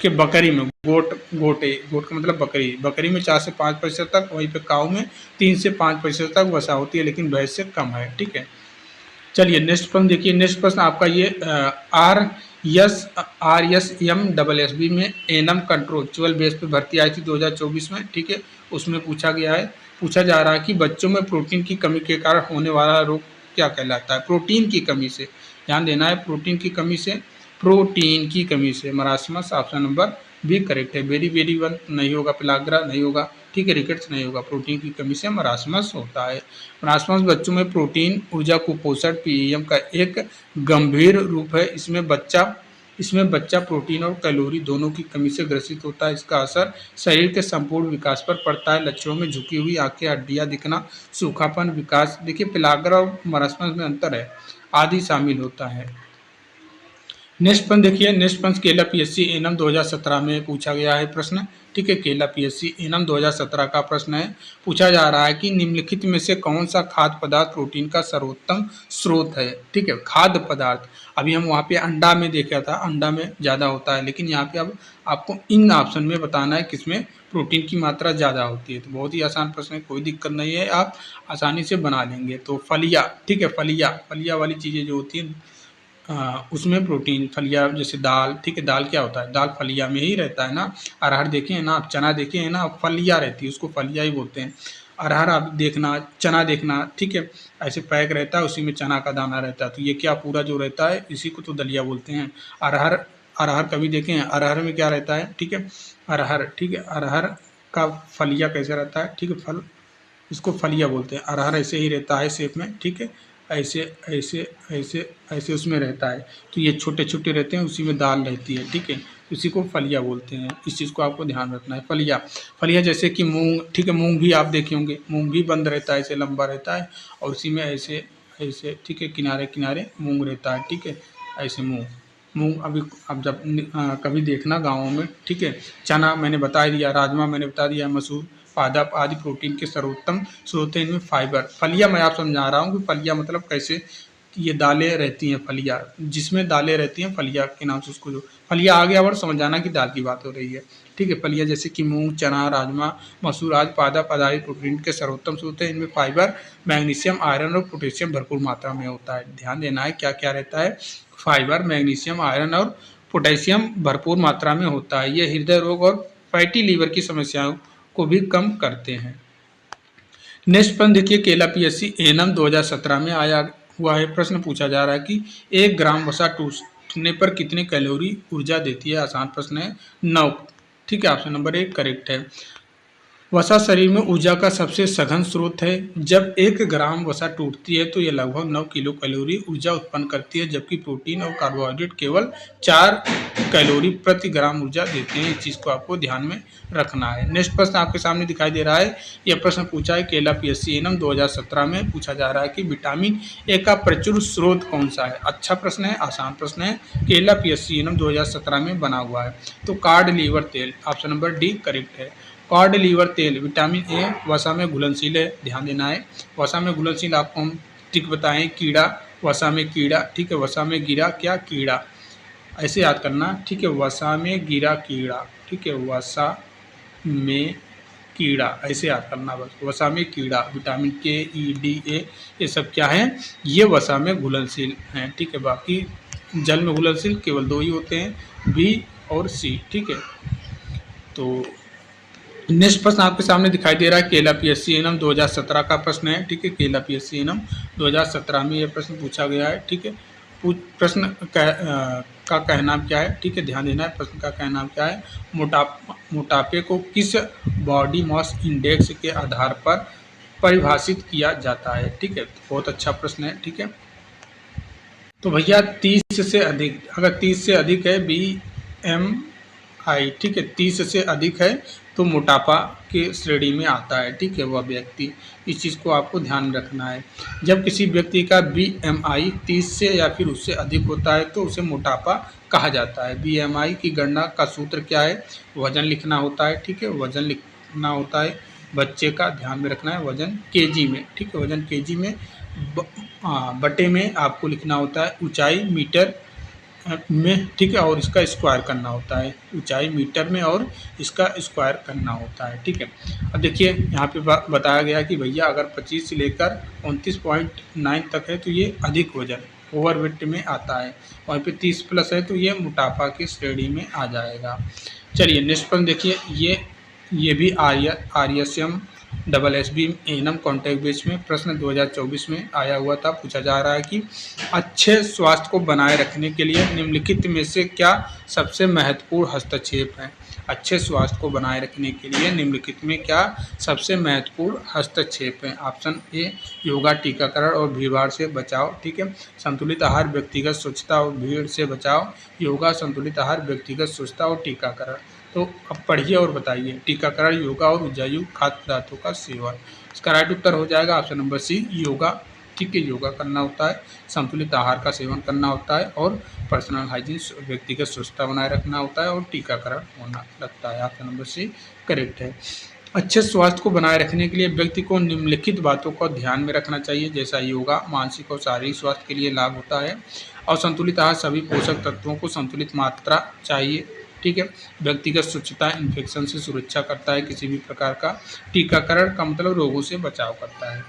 कि बकरी में गोट का मतलब बकरी में 4 से 5% तक, वहीं पे काऊ में 3 से 5% तक वसा होती है, लेकिन भैंस से कम है। ठीक है, चलिए नेक्स्ट प्रश्न देखिए। नेक्स्ट प्रश्न आपका ये RSMSSB में एनम कंट्रोल बेस पे भर्ती आई थी 2024 में। ठीक है, उसमें पूछा जा रहा है कि बच्चों में प्रोटीन की कमी के कारण होने वाला रोग क्या कहलाता है। प्रोटीन की कमी से, ध्यान देना है, प्रोटीन की कमी से marasmus, option number B correct है। वेरी वन नहीं होगा, पिलाग्रा नहीं होगा, ठीक है, रिकेट्स नहीं होगा, प्रोटीन की कमी से मरासमस होता है। मरासमस बच्चों में प्रोटीन, ऊर्जा, कुपोषण, पीएम का एक गंभीर रूप है। इसमें बच्चा प्रोटीन और कैलोरी दोनों की कमी से ग्रसित होता है। इसका असर शरीर के संपूर्ण विकास पर पड़ता है। लक्षणों में झुकी हुई आंखें, हड्डियां दिखना, सूखापन, विकास, देखिए पिलाग्रा और मरासमस में अंतर है, आदि शामिल होता है। नेक्स्ट प्रश्न देखिए। नेक्स्ट प्रश्न केला पीएससी एनम 2017 में पूछा गया है प्रश्न। ठीक है, केला पीएससी एनम 2017 का प्रश्न है। पूछा जा रहा है कि निम्नलिखित में से कौन सा खाद्य पदार्थ प्रोटीन का सर्वोत्तम स्रोत है। ठीक है, खाद्य पदार्थ, अभी हम वहाँ पे अंडा में देखा था, अंडा में ज़्यादा होता है, लेकिन यहाँ पे अब आपको इन ऑप्शन में बताना है किसमें प्रोटीन की मात्रा ज़्यादा होती है। तो बहुत ही आसान प्रश्न है, कोई दिक्कत नहीं है, आप आसानी से बना लेंगे। तो फलिया, ठीक है, फलिया वाली चीज़ें जो होती हैं उसमें प्रोटीन, फलिया जैसे दाल, ठीक है, दाल क्या होता है, दाल फलिया में ही रहता है ना। अरहर देखे हैं ना आप, चना देखे हैं ना, फलिया रहती है, उसको फलिया ही बोलते हैं। अरहर आप देखना, चना देखना, ठीक है, ऐसे पैक रहता है, उसी में चना का दाना रहता है, तो ये क्या पूरा जो रहता है इसी को तो दलिया बोलते हैं। अरहर कभी देखे हैं, अरहर में क्या रहता है, ठीक है, अरहर, ठीक है, अरहर का फलिया कैसे रहता है, ठीक है, फल, इसको फलिया बोलते हैं। अरहर ऐसे ही रहता है शेप में, ठीक है, ऐसे ऐसे ऐसे ऐसे उसमें रहता है, तो ये छोटे छोटे रहते हैं, उसी में दाल रहती है, ठीक है, उसी को फलिया बोलते हैं। इस चीज़ को आपको ध्यान रखना है। फलिया जैसे कि मूंग, ठीक है, मूंग भी आप देखे होंगे, मूंग भी बंद रहता है, ऐसे लंबा रहता है, और उसी में ऐसे ऐसे, ठीक है, किनारे किनारे मूंग रहता है, ठीक है, ऐसे मूंग अभी अब जब कभी देखना गाँवों में, ठीक है। चना मैंने बता दिया, राजमा मैंने बता दिया, मसूर, पादप आदि प्रोटीन के सर्वोत्तम स्रोत हैं। इनमें फाइबर, फलिया मैं आप समझा रहा हूँ कि फलिया मतलब कैसे, ये दालें रहती हैं, फलिया जिसमें दालें रहती हैं, फलिया के नाम से उसको, जो फलिया आ गया और समझ जाना कि दाल की बात हो रही है। ठीक है, फलिया जैसे कि मूंग, चना, राजमा, मसूर आदि पादप आधारित प्रोटीन के सर्वोत्तम स्रोत हैं। इनमें फाइबर, मैग्नीशियम, आयरन और पोटेशियम भरपूर मात्रा में होता है। ध्यान देना है क्या क्या रहता है, फाइबर, मैग्नीशियम, आयरन और पोटेशियम भरपूर मात्रा में होता है। ये हृदय रोग और फैटी लीवर की समस्याओं को भी कम करते हैं। नेक्स्ट प्रश्न देखिए, केला पीएससी एनम 2017 में आया हुआ है प्रश्न। पूछा जा रहा है कि 1 ग्राम वसा टूटने पर कितने कैलोरी ऊर्जा देती है। आसान प्रश्न है, 9, ठीक है, ऑप्शन नंबर 1 करेक्ट है। वसा शरीर में ऊर्जा का सबसे सघन स्रोत है। जब 1 ग्राम वसा टूटती है तो यह लगभग 9 किलो कैलोरी ऊर्जा उत्पन्न करती है, जबकि प्रोटीन और कार्बोहाइड्रेट केवल 4 कैलोरी प्रति ग्राम ऊर्जा देते हैं। इस चीज़ को आपको ध्यान में रखना है। नेक्स्ट प्रश्न आपके सामने दिखाई दे रहा है। यह प्रश्न पूछा है केला पीएससी एनम 2017 में। पूछा जा रहा है कि विटामिन ए का प्रचुर स्रोत कौन सा है। अच्छा प्रश्न है, आसान प्रश्न है, केला पीएससी एनम 2017 में बना हुआ है। तो कार्ड लीवर तेल, ऑप्शन नंबर डी करेक्ट है। कॉड लीवर तेल, विटामिन ए वसा में घुलनशील है, ध्यान देना है। वसा में घुलनशील आपको हम ट्रिक बताएं, कीड़ा, वसा में कीड़ा, ठीक है, वसा में गिरा क्या, कीड़ा, ऐसे याद करना, ठीक है, वसा में गिरा कीड़ा, ठीक है, वसा में कीड़ा, ऐसे याद करना बस, वसा में कीड़ा। विटामिन के, ई, डी, ए, ये सब क्या है, ये वसा में घुलनशील हैं, ठीक है। बाकी जल में घुलनशील केवल 2 ही होते हैं, बी और सी, ठीक है। तो नेक्स्ट प्रश्न आपके सामने दिखाई दे रहा है, केला पीएससी एनम 2017 का प्रश्न है, ठीक है, केला पीएससी एनम 2017 में यह प्रश्न पूछा गया है, ठीक है। प्रश्न का कहना क्या है, ठीक है, ध्यान देना है, प्रश्न का कहना क्या है, मोटापे को किस बॉडी मास इंडेक्स के आधार पर परिभाषित किया जाता है, ठीक है। बहुत अच्छा प्रश्न है, ठीक है। तो भैया 30 से अधिक, अगर 30 से अधिक है BMI, ठीक है, 30 से अधिक है तो मोटापा के श्रेणी में आता है, ठीक है, वह व्यक्ति। इस चीज़ को आपको ध्यान रखना है। जब किसी व्यक्ति का BMI 30 से या फिर उससे अधिक होता है तो उसे मोटापा कहा जाता है। BMI की गणना का सूत्र क्या है, वजन लिखना होता है, ठीक है, वजन लिखना होता है। बच्चे का ध्यान में रखना है वजन केजी में, ठीक है, वजन केजी में बटे में आपको लिखना होता है ऊंचाई मीटर में, ठीक है, और इसका स्क्वायर करना होता है, ऊंचाई मीटर में और इसका स्क्वायर करना होता है, ठीक है। अब देखिए यहाँ पे बताया गया कि भैया अगर 25 से लेकर 29.9 तक है तो ये अधिक वजन ओवरवेट में आता है, वहीं पे 30 प्लस है तो ये मोटापा की श्रेणी में आ जाएगा। चलिए नेक्स्ट प्रश्न देखिए, ये भी RSM SSB annum contact base में प्रश्न 2024 में आया हुआ था। पूछा जा रहा है कि अच्छे स्वास्थ्य को बनाए रखने के लिए निम्नलिखित में से क्या सबसे महत्वपूर्ण हस्तक्षेप है। अच्छे स्वास्थ्य को बनाए रखने के लिए निम्नलिखित में क्या सबसे महत्वपूर्ण हस्तक्षेप है। ऑप्शन ए योगा, टीकाकरण और भीड़भाड़ से बचाव, ठीक है, संतुलित आहार, व्यक्तिगत स्वच्छता और भीड़ से बचाव, योगा, संतुलित आहार, व्यक्तिगत स्वच्छता और टीकाकरण। तो अब पढ़िए और बताइए। टीकाकरण, योगा और ऊर्जायुक्त खाद्य पदार्थों का सेवन। इसका राइट उत्तर हो जाएगा ऑप्शन नंबर सी योगा, ठीक है, योगा करना होता है, संतुलित आहार का सेवन करना होता है और पर्सनल हाइजीन व्यक्तिगत स्वच्छता बनाए रखना होता है और टीकाकरण होना लगता है। ऑप्शन नंबर सी करेक्ट है। अच्छे स्वास्थ्य को बनाए रखने के लिए व्यक्ति को निम्नलिखित बातों को ध्यान में रखना चाहिए, जैसा योगा मानसिक और शारीरिक स्वास्थ्य के लिए लाभ होता है और संतुलित आहार सभी पोषक तत्वों को संतुलित मात्रा चाहिए, ठीक है, व्यक्तिगत स्वच्छता इन्फेक्शन से सुरक्षा करता है किसी भी प्रकार का, टीकाकरण का मतलब रोगों से बचाव करता है।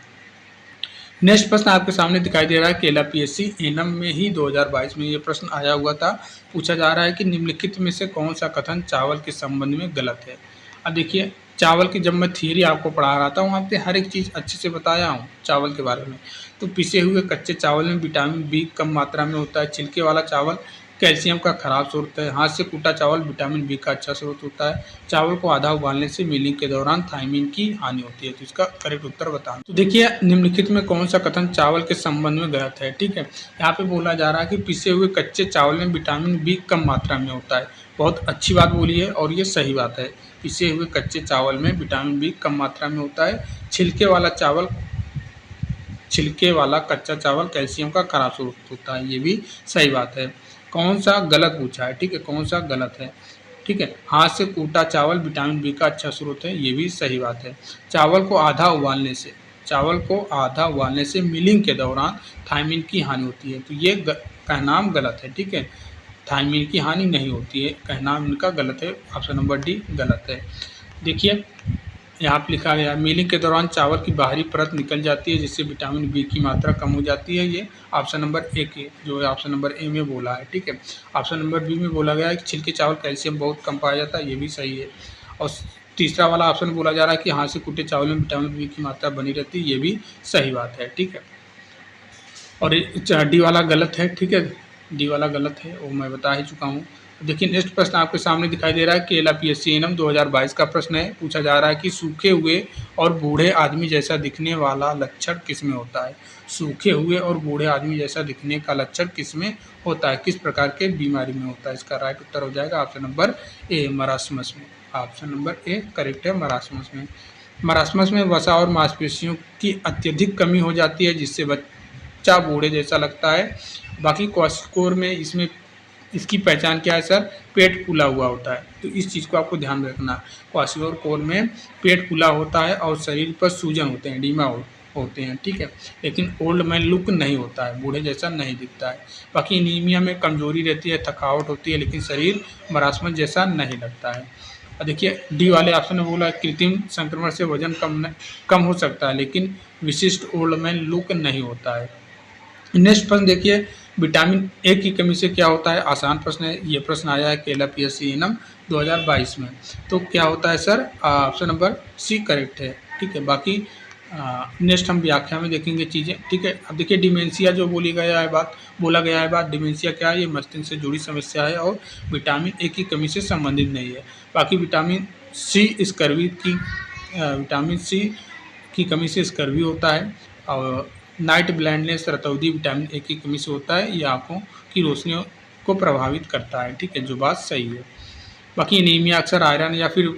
नेक्स्ट प्रश्न आपके सामने दिखाई दे रहा है, केला PSC एनम में ही 2022 में ये प्रश्न आया हुआ था। पूछा जा रहा है कि निम्नलिखित में से कौन सा कथन चावल के संबंध में गलत है। अब देखिए चावल की जब मैं थियरी आपको पढ़ा रहा था वहाँ पे हर एक चीज़ अच्छे से बताया हूँ चावल के बारे में। तो पिसे हुए कच्चे चावल में विटामिन बी कम मात्रा में होता है, छिलके वाला चावल कैल्शियम का खराब स्रोत है, हाथ से कूटा चावल विटामिन बी का अच्छा स्रोत होता है, चावल को आधा उबालने से मिलिंग के दौरान थायमिन की हानि होती है। तो इसका करेक्ट उत्तर बताना। तो देखिए निम्नलिखित में कौन सा कथन चावल के संबंध में गलत है, ठीक है। यहाँ पे बोला जा रहा है कि पिसे हुए कच्चे चावल में विटामिन बी कम मात्रा में होता है। बहुत अच्छी बात बोली है और ये सही बात है। पिसे हुए कच्चे चावल में विटामिन बी कम मात्रा में होता है। छिलके वाला कच्चा चावल कैल्शियम का खराब स्रोत होता है, ये भी सही बात है। कौन सा गलत पूछा है, ठीक है, कौन सा गलत है, ठीक है। हाथ से कूटा चावल विटामिन बी का अच्छा स्रोत है, ये भी सही बात है। चावल को आधा उबालने से मिलिंग के दौरान थायमिन की हानि होती है, तो ये कहनाम गलत है, ठीक है, थायमिन की हानि नहीं होती है, कहनाम इनका गलत है। ऑप्शन नंबर डी गलत है। देखिए यहाँ पर लिखा गया मिलिंग के दौरान चावल की बाहरी परत निकल जाती है जिससे विटामिन बी की मात्रा कम हो जाती है, ये ऑप्शन नंबर ए के जो है ऑप्शन नंबर ए में बोला है, ठीक है। ऑप्शन नंबर बी में बोला गया है कि छिलके चावल कैल्शियम बहुत कम पाया जाता है, ये भी सही है। और तीसरा वाला ऑप्शन बोला जा रहा है कि हाथ से कूटे चावल में विटामिन बी की मात्रा बनी रहती है, ये भी सही बात है, ठीक है। और डी वाला गलत है, ठीक है, डी वाला गलत है वो मैं बता ही चुका हूँ। देखिए नेक्स्ट प्रश्न आपके सामने दिखाई दे रहा है, केला PSC एनम 2022 का प्रश्न है। पूछा जा रहा है कि सूखे हुए और बूढ़े आदमी जैसा दिखने वाला लक्षण किसमें होता है। सूखे हुए और बूढ़े आदमी जैसा दिखने का लक्षण किसमें होता है, किस प्रकार के बीमारी में होता है। इसका राइट उत्तर हो जाएगा ऑप्शन नंबर ए मरासमस में। ऑप्शन नंबर ए करेक्ट है, मरासमस में। मरासमस में वसा और मांसपेशियों की अत्यधिक कमी हो जाती है जिससे बच्चा बूढ़े जैसा लगता है। बाकी क्वाशिकोर में इसकी पहचान क्या है सर, पेट फूला हुआ होता है, तो इस चीज़ को आपको ध्यान में रखना। क्वाशिकोर में पेट फूला होता है और शरीर पर सूजन होते हैं, एडिमा होते हैं, ठीक है, लेकिन ओल्ड मैन लुक नहीं होता है, बूढ़े जैसा नहीं दिखता है। बाकी एनीमिया में कमजोरी रहती है, थकावट होती है, लेकिन शरीर मरासमस जैसा नहीं लगता है। और देखिए डी वाले ऑप्शन में बोला कृत्रिम संक्रमण से वजन कम हो सकता है लेकिन विशिष्ट ओल्ड मैन लुक नहीं होता है। नेक्स्ट प्रश्न देखिए, विटामिन ए की कमी से क्या होता है। आसान प्रश्न है, ये प्रश्न आया है केला PSC एनम 2022 में। तो क्या होता है sir, option number C correct है, ठीक है। बाकी नेक्स्ट हम व्याख्या में देखेंगे चीज़ें, ठीक है। अब देखिए डिमेंशिया जो बोला गया है बात, डिमेंशिया क्या है, ये मस्तिष्क से जुड़ी समस्या है और विटामिन ए की कमी से संबंधित नहीं है। बाकी विटामिन सी की कमी से स्कर्वी होता है और नाइट ब्लाइंडनेस रतौंधी विटामिन ए की कमी से होता है, ये आँखों की रोशनी को प्रभावित करता है, ठीक है, जो बात सही है। बाकी एनीमिया अक्सर आयरन या फिर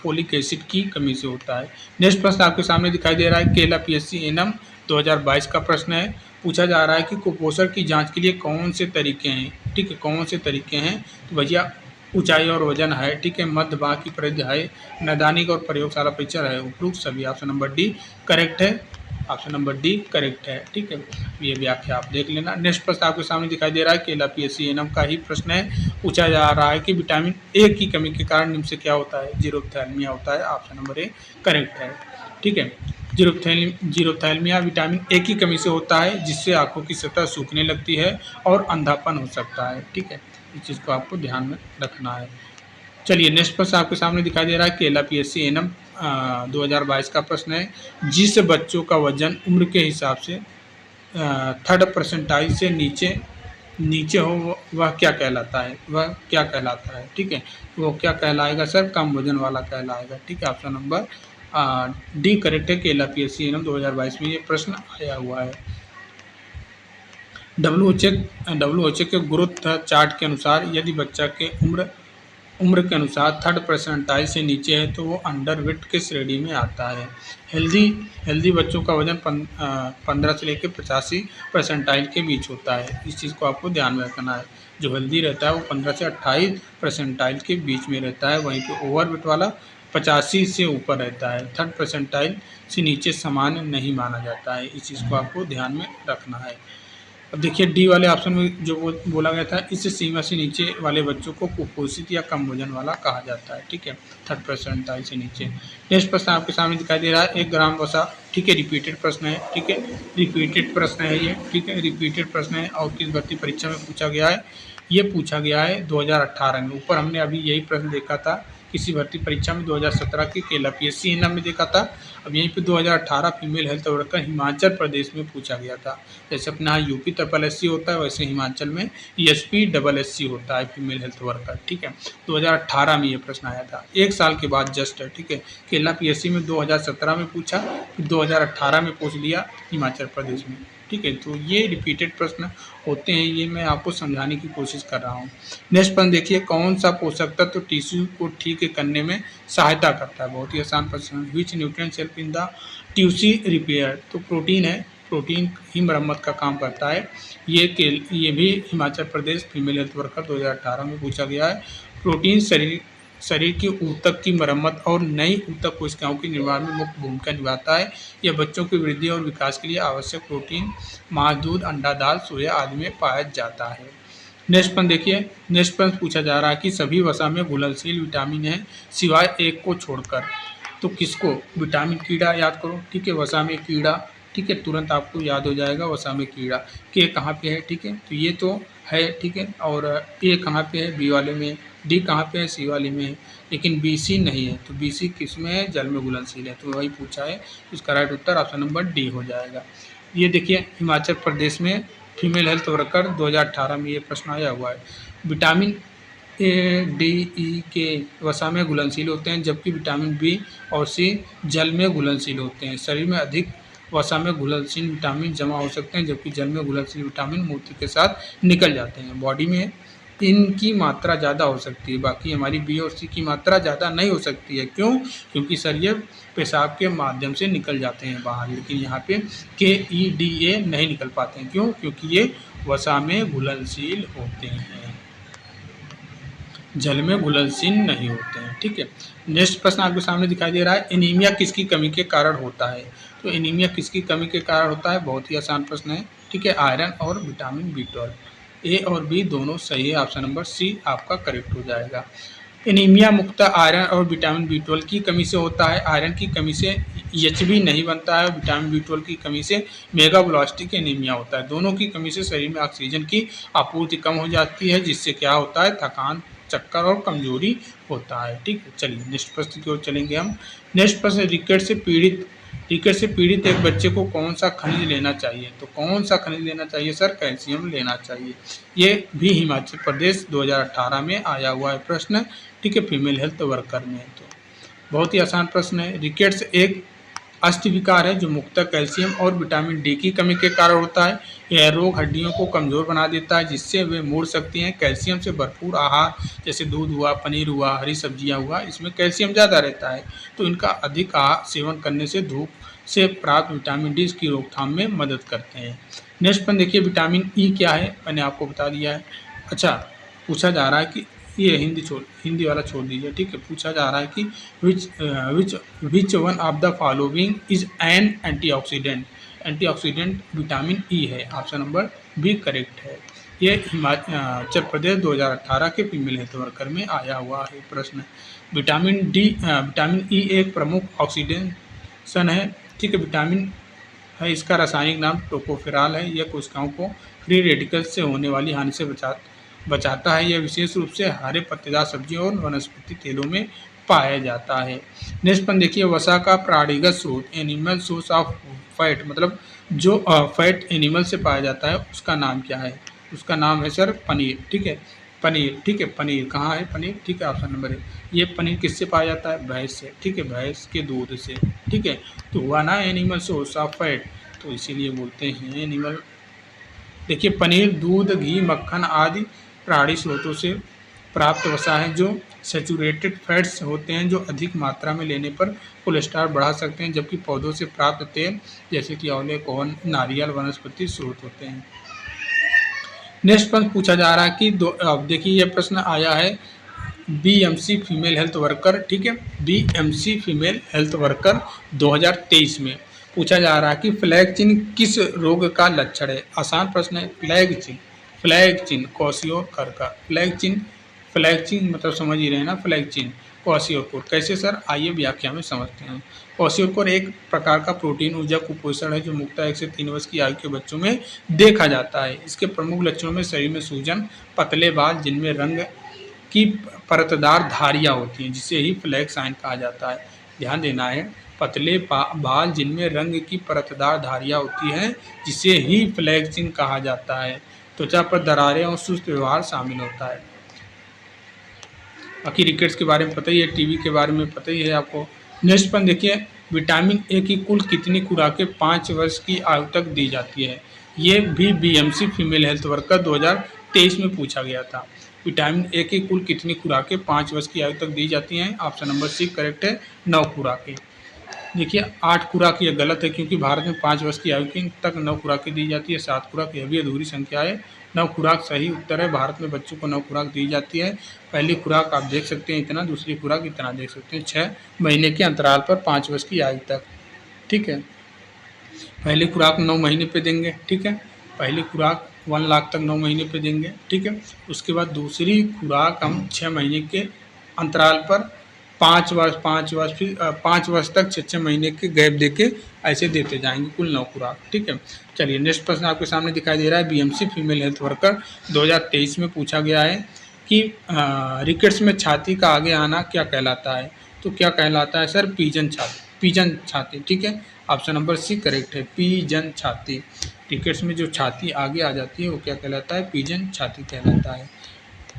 फोलिक एसिड की कमी से होता है। नेक्स्ट प्रश्न आपके सामने दिखाई दे रहा है, केला PSC एनम 2022 का प्रश्न है। पूछा जा रहा है कि कुपोषण की जांच के लिए कौन से तरीके हैं, ठीक है, कौन से तरीके हैं। तो भैया ऊंचाई और वजन है, ठीक है, मध्य बांह की परिधि है, नैदानिक और प्रयोगशाला परीक्षण है, उपरोक्त सभी। ऑप्शन नंबर डी करेक्ट है, ऑप्शन नंबर डी करेक्ट है, ठीक है। ये व्याख्या आप देख लेना। नेक्स्ट प्रश्न आपके सामने दिखाई दे रहा है, केला पीएससी एनएम का ही प्रश्न है। पूछा जा रहा है कि विटामिन ए की कमी के कारण निम्न से क्या होता है? जीरोथैल्मिया होता है, ऑप्शन नंबर ए करेक्ट है, ठीक है। जीरोथैल्मिया विटामिन ए की कमी से होता है, जिससे आंखों की सतह सूखने लगती है और अंधापन हो सकता है, ठीक है। इस चीज़ को आपको ध्यान में रखना है। चलिए नेक्स्ट प्रश्न आपके सामने दिखाई दे रहा है, केला पीएससी एनएम 2022 का प्रश्न है। जिस बच्चों का वजन उम्र के हिसाब से थर्ड परसेंटाइल से नीचे नीचे हो वह क्या कहलाता है? वह क्या कहलाता है, ठीक है। वो क्या कहलाएगा सर? कम वजन वाला कहलाएगा, ठीक है। ऑप्शन नंबर डी करेक्ट है, केला पीएससी एनएम 2022 में ये प्रश्न आया हुआ है। डब्ल्यूएचओ के ग्रोथ चार्ट के अनुसार यदि बच्चा के उम्र के अनुसार थर्ड परसेंटाइल से नीचे है तो वो अंडरवेट के श्रेणी में आता है। हेल्दी बच्चों का वजन 15 से लेकर 85 परसेंटाइल के बीच होता है। इस चीज़ को आपको ध्यान में रखना है। जो हेल्दी रहता है वो 15 से 28 परसेंटाइल के बीच में रहता है, वहीं पे ओवरवेट वाला 85 से ऊपर रहता है। थर्ड परसेंटाइल से नीचे सामान्य नहीं माना जाता है। इस चीज़ को आपको ध्यान में रखना है। अब देखिए डी वाले ऑप्शन में जो बोला गया था, इस सीमा से नीचे वाले बच्चों को कुपोषित या कम वजन वाला कहा जाता है, ठीक है, थर्ड परसेंटाइल से नीचे। नेक्स्ट प्रश्न आपके सामने दिखाई दे रहा है, 1 ग्राम वसा, ठीक है, रिपीटेड प्रश्न है, ठीक है, रिपीटेड प्रश्न है ये, ठीक है, रिपीटेड प्रश्न है और किस भर्ती परीक्षा में पूछा गया है? ये पूछा गया है 2018 में। ऊपर हमने अभी यही प्रश्न देखा था किसी भर्ती परीक्षा में 2017 के केला पीएससी एनएम में देखा था। अब यहीं पे 2018 female health worker Himachal Pradesh में पूछा गया था। जैसे अपने यहाँ यूपी ट्रिपल एससी होता है, वैसे हिमाचल में ईएसपी डबल एससी होता है, फीमेल हेल्थ वर्कर, ठीक है। 2018 में ये प्रश्न आया था, 1 साल के बाद जस्ट है, ठीक है। केला पीएससी में 2017 में पूछा, फिर 2018 में पूछ लिया हिमाचल प्रदेश में, ठीक है। तो ये रिपीटेड प्रश्न होते हैं, ये मैं आपको समझाने की कोशिश कर रहा हूँ। नेक्स्ट प्रश्न देखिए, कौन सा पोषक तत्व टिश्यू को ठीक करने में सहायता करता है? बहुत ही आसान प्रश्न। विच nutrient help in the tissue repair? तो प्रोटीन है, प्रोटीन ही मरम्मत का काम करता है। ये भी Himachal Pradesh female health worker 2018 में पूछा गया है। प्रोटीन शरीर की ऊतक की मरम्मत और नई ऊतक कोशिकाओं के निर्माण में मुख्य भूमिका निभाता है। यह बच्चों की वृद्धि और विकास के लिए आवश्यक प्रोटीन मांस, दूध, अंडा, दाल, सोया आदि में पाया जाता है। नेक्स्ट प्रश्न देखिए, नेक्स्ट प्रश्न पूछा जा रहा है कि सभी वसा में घुलनशील विटामिन है सिवाय एक को छोड़कर। तो किसको? विटामिन कीड़ा याद करो, ठीक है, वसा में कीड़ा, ठीक है, तुरंत आपको याद हो जाएगा वसा में कीड़ा। के कहाँ पे है, ठीक है, तो ये तो है, ठीक है, और ए कहाँ पे है? बी वाले में। डी कहाँ पे है? सी वाले में है, लेकिन बी सी नहीं है। तो बी सी किस में है? जल में घुलनशील है, तो वही पूछा है। इसका राइट उत्तर ऑप्शन नंबर डी हो जाएगा। ये देखिए हिमाचल प्रदेश में फीमेल हेल्थ वर्कर 2018 में ये प्रश्न आया हुआ है। विटामिन ए, डी, ई के वसा में घुलनशील होते हैं, जबकि विटामिन बी और सी जल में घुलनशील होते हैं। शरीर में अधिक वसा में घुलनशील विटामिन जमा हो सकते हैं, जबकि जल में घुलनशील विटामिन मूत्र के साथ निकल जाते हैं। बॉडी में इनकी मात्रा ज़्यादा हो सकती है, बाकी हमारी बी और सी की मात्रा ज़्यादा नहीं हो सकती है। क्यों? क्योंकि सर ये पेशाब के माध्यम से निकल जाते हैं बाहर, लेकिन यहाँ पे के, ई, डी, ए नहीं निकल पाते हैं। क्यों? क्योंकि ये वसा में घुलनशील होते हैं, जल में घुलनशील नहीं होते हैं, ठीक है। नेक्स्ट प्रश्न आपके सामने दिखाई दे रहा है, एनीमिया किसकी कमी के कारण होता है? तो एनीमिया किसकी कमी के कारण होता है? बहुत ही आसान प्रश्न है, ठीक है, आयरन और विटामिन B12। ए और बी दोनों सही है, ऑप्शन नंबर सी आपका करेक्ट हो जाएगा। एनीमिया मुख्यतः आयरन और विटामिन B12 की कमी से होता है। आयरन की कमी से एचबी नहीं बनता है, विटामिन B12 की कमी से मेगाब्लास्टिक एनीमिया होता है। दोनों की कमी से शरीर में ऑक्सीजन की आपूर्ति कम हो जाती है, जिससे क्या होता है? थकान, चक्कर और कमजोरी होता है, ठीक है। चलिए नेक्स्ट प्रश्न की ओर चलेंगे हम। नेक्स्ट प्रश्न, रिकेट से पीड़ित एक बच्चे को कौन सा खनिज लेना चाहिए? तो कौन सा खनिज लेना चाहिए सर? कैल्शियम लेना चाहिए। ये भी हिमाचल प्रदेश 2018 में आया हुआ है प्रश्न, ठीक है, फीमेल हेल्थ वर्कर में। तो बहुत ही आसान प्रश्न है। रिकेट्स एक अस्थि विकार है जो मुख्यतः कैल्शियम और विटामिन डी की कमी के कारण होता है। यह रोग हड्डियों को कमज़ोर बना देता है, जिससे वे मुड़ सकती हैं। कैल्शियम से भरपूर आहार जैसे दूध हुआ, पनीर हुआ, हरी सब्जियां हुआ, इसमें कैल्शियम ज़्यादा रहता है, तो इनका अधिक सेवन करने से धूप से प्राप्त विटामिन डी की रोकथाम में मदद करते हैं। नेक्स्ट पर देखिए, विटामिन ई क्या है? मैंने आपको बता दिया है। अच्छा, पूछा जा रहा है कि ये हिंदी वाला छोड़ दीजिए, ठीक है। पूछा जा रहा है कि which one of the following is an antioxidant. Antioxidant vitamin E है, ऑप्शन नंबर बी करेक्ट है। ये हिमाचल प्रदेश 2018 के फीमेल हेल्थ वर्कर में आया हुआ है प्रश्न। विटामिन ई एक प्रमुख ऑक्सीडेशन है, ठीक है। विटामिन है, इसका रासायनिक नाम टोकोफेरॉल है। यह कोशिकाओं को फ्री रेडिकल्स से होने वाली हानि से बचाता है। यह विशेष रूप से हरे पत्तेदार सब्जियों और वनस्पति तेलों में पाया जाता है। नेक्स्ट पॉइंट देखिए, वसा का प्राणीगत स्रोत, एनिमल सोर्स ऑफ फैट, मतलब जो फैट एनिमल से पाया जाता है उसका नाम क्या है? उसका नाम है सर पनीर, ठीक है। पनीर, ठीक है। पनीर कहाँ है? पनीर, ठीक है, ऑप्शन नंबर है। ये पनीर किससे पाया जाता है? भैंस से, ठीक है, भैंस के दूध से, ठीक है। तो हुआ ना एनिमल सोर्स ऑफ फैट, तो इसीलिए बोलते हैं एनिमल। देखिए, पनीर दूध, घी, मक्खन आदि प्राणी स्रोतों से प्राप्त वसा है जो सैचुरेटेड फैट्स होते हैं, जो अधिक मात्रा में लेने पर कोलेस्ट्रॉल बढ़ा सकते हैं, जबकि पौधों से प्राप्त तेल जैसे कि ऑलिव ऑयल, नारियल वनस्पति स्रोत होते हैं। नेक्स्ट प्रश्न पूछा जा रहा है कि अब देखिए यह प्रश्न आया है बीएमसी फीमेल हेल्थ वर्कर, ठीक है। बीएमसी फीमेल हेल्थ वर्कर 2023 में पूछा जा रहा है कि फ्लैग चिन्ह किस रोग का लक्षण है? आसान प्रश्न है। फ्लैग चिन्ह क्वाशियोकर का फ्लैग चिन्ह मतलब समझ ही रहे हैं ना। फ्लैग चिन्ह क्वाशियोकर कैसे सर? आइए व्याख्या में समझते हैं। क्वाशियोकर एक प्रकार का प्रोटीन ऊर्जा कुपोषण है जो मुख्यतः 1 से 3 वर्ष की आयु के बच्चों में देखा जाता है। इसके प्रमुख लक्षणों में शरीर में सूजन, पतले बाल जिनमें रंग की परतदार धारियाँ होती हैं, जिसे ही फ्लैग साइन कहा जाता है। ध्यान देना है, पतले बाल जिनमें रंग की परतदार धारियाँ होती हैं, जिसे ही फ्लैग चिन्ह कहा जाता है। त्वचा पर दरारें और सुस्त व्यवहार शामिल होता है। बाकी रिकेट्स के बारे में पता ही है, टीबी के बारे में पता ही है आपको। नेक्स्ट पर देखिए, विटामिन ए की कुल कितनी खुराकें 5 वर्ष की आयु तक दी जाती है? ये भी बीएमसी फीमेल हेल्थ वर्कर 2023 में पूछा गया था। विटामिन ए की कुल कितनी खुराकें 5 वर्ष की आयु तक दी जाती हैं? ऑप्शन नंबर सी करेक्ट है, 9 खुराकें। देखिए 8 खुराक ये गलत है, क्योंकि भारत में 5 वर्ष की आयु की तक 9 खुराकें दी जाती है। 7 खुराक यह भी अधूरी संख्या है। 9 खुराक सही उत्तर है। भारत में बच्चों को 9 खुराक दी जाती है। पहली खुराक आप देख सकते हैं इतना, दूसरी खुराक इतना देख सकते हैं, 6 महीने के अंतराल पर 5 वर्ष की आयु तक, ठीक है। पहली खुराक 9 महीने पे देंगे, ठीक है। पहली खुराक 1 लाख तक 9 महीने पे देंगे, ठीक है। उसके बाद दूसरी खुराक हम 6 महीने के अंतराल पर 5 वर्ष फिर 5 वर्ष तक 6 महीने के गैप देके ऐसे देते जाएंगे, कुल 9 खुराक, ठीक है। चलिए नेक्स्ट प्रश्न आपके सामने दिखाई दे रहा है। बीएमसी फीमेल हेल्थ वर्कर 2023 में पूछा गया है कि रिकेट्स में छाती का आगे आना क्या कहलाता है? तो क्या कहलाता है सर? पीजन छाती, ठीक है। ऑप्शन नंबर सी करेक्ट है, पीजन छाती। रिकेट्स में जो छाती आगे आ जाती है वो क्या कहलाता है? पीजन छाती कहलाता है,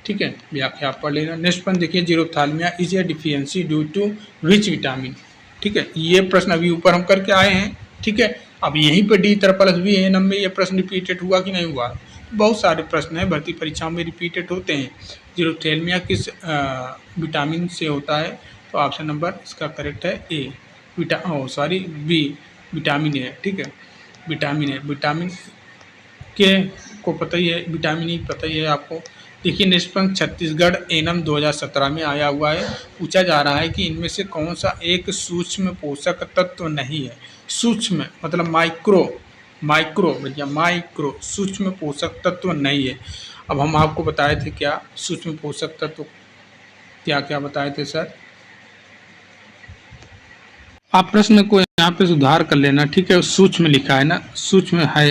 ठीक है। व्याख्या आप पढ़ लेना। नेक्स्ट प्रश्न देखिए, xerophthalmia is a deficiency due to which vitamin, ठीक है। ये प्रश्न अभी ऊपर हम करके आए हैं, ठीक है। अब यहीं पर डी ट्रिपल बी एएनएम में ये प्रश्न रिपीटेड हुआ कि नहीं हुआ? बहुत सारे प्रश्न हैं, भर्ती परीक्षाओं में रिपीटेड होते हैं। जीरोथैलेमिया किस विटामिन से होता है? तो ऑप्शन नंबर इसका करेक्ट है ए, बी, विटामिन ए, ठीक है। विटामिन के को पता ही है, विटामिन ई पता ही है आपको। देखिए नेक्स्ट प्रश्न छत्तीसगढ़ एनम 2017 में आया हुआ है। पूछा जा रहा है कि इनमें से कौन सा एक सूक्ष्म पोषक तत्व नहीं है? सूक्ष्म मतलब माइक्रो सूक्ष्म पोषक तत्व नहीं है। अब हम आपको बताए थे क्या सूक्ष्म पोषक तत्व क्या क्या बताए थे सर? आप प्रश्न को यहाँ पे सुधार कर लेना, ठीक है। सूक्ष्म लिखा है ना, सूक्ष्म है,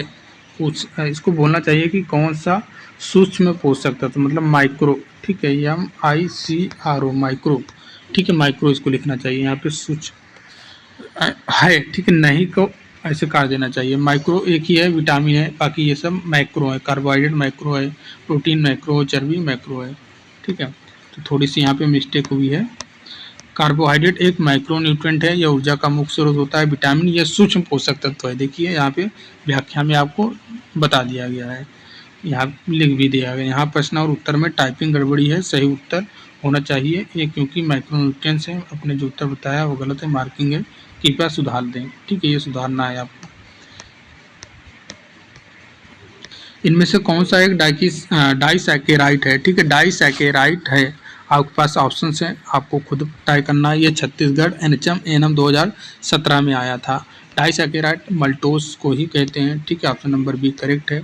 इसको बोलना चाहिए कि कौन सा सूक्ष्म पोषक तत्व मतलब माइक्रो, ठीक है। MICRO माइक्रो, ठीक है। माइक्रो इसको लिखना चाहिए यहाँ पे, सूक्ष्म है, ठीक है। नहीं को ऐसे काट देना चाहिए। माइक्रो एक ही है, विटामिन है, बाकी ये सब मैक्रो है। कार्बोहाइड्रेट मैक्रो है, प्रोटीन मैक्रो है, चर्बी मैक्रो है, ठीक है। तो थोड़ी सी यहाँ पे मिस्टेक हुई है। कार्बोहाइड्रेट एक माइक्रो न्यूट्रिएंट है, यह ऊर्जा का मुख्य स्रोत होता है। विटामिन यह सूक्ष्म पोषक तत्व है। देखिए यहाँ पे व्याख्या में आपको बता दिया गया है, यहाँ लिख भी दिया गया। यहाँ प्रश्न और उत्तर में टाइपिंग गड़बड़ी है, सही उत्तर होना चाहिए ये, क्योंकि माइक्रो न्यूट्रिएंट्स है। अपने जो उत्तर बताया वो गलत है, मार्किंग है, कृपया सुधार दें, ठीक है। ये सुधारना है आपको। इनमें से कौन सा एक डाइसैकेराइड है? ठीक है, डाइसैकेराइड है। आपके पास ऑप्शन है, आपको खुद तय करना है। ये छत्तीसगढ़ एनएचएम एनएम 2017 में आया था। डाइसैकेराइड मल्टोस को ही कहते हैं। ठीक है, ऑप्शन नंबर बी करेक्ट है।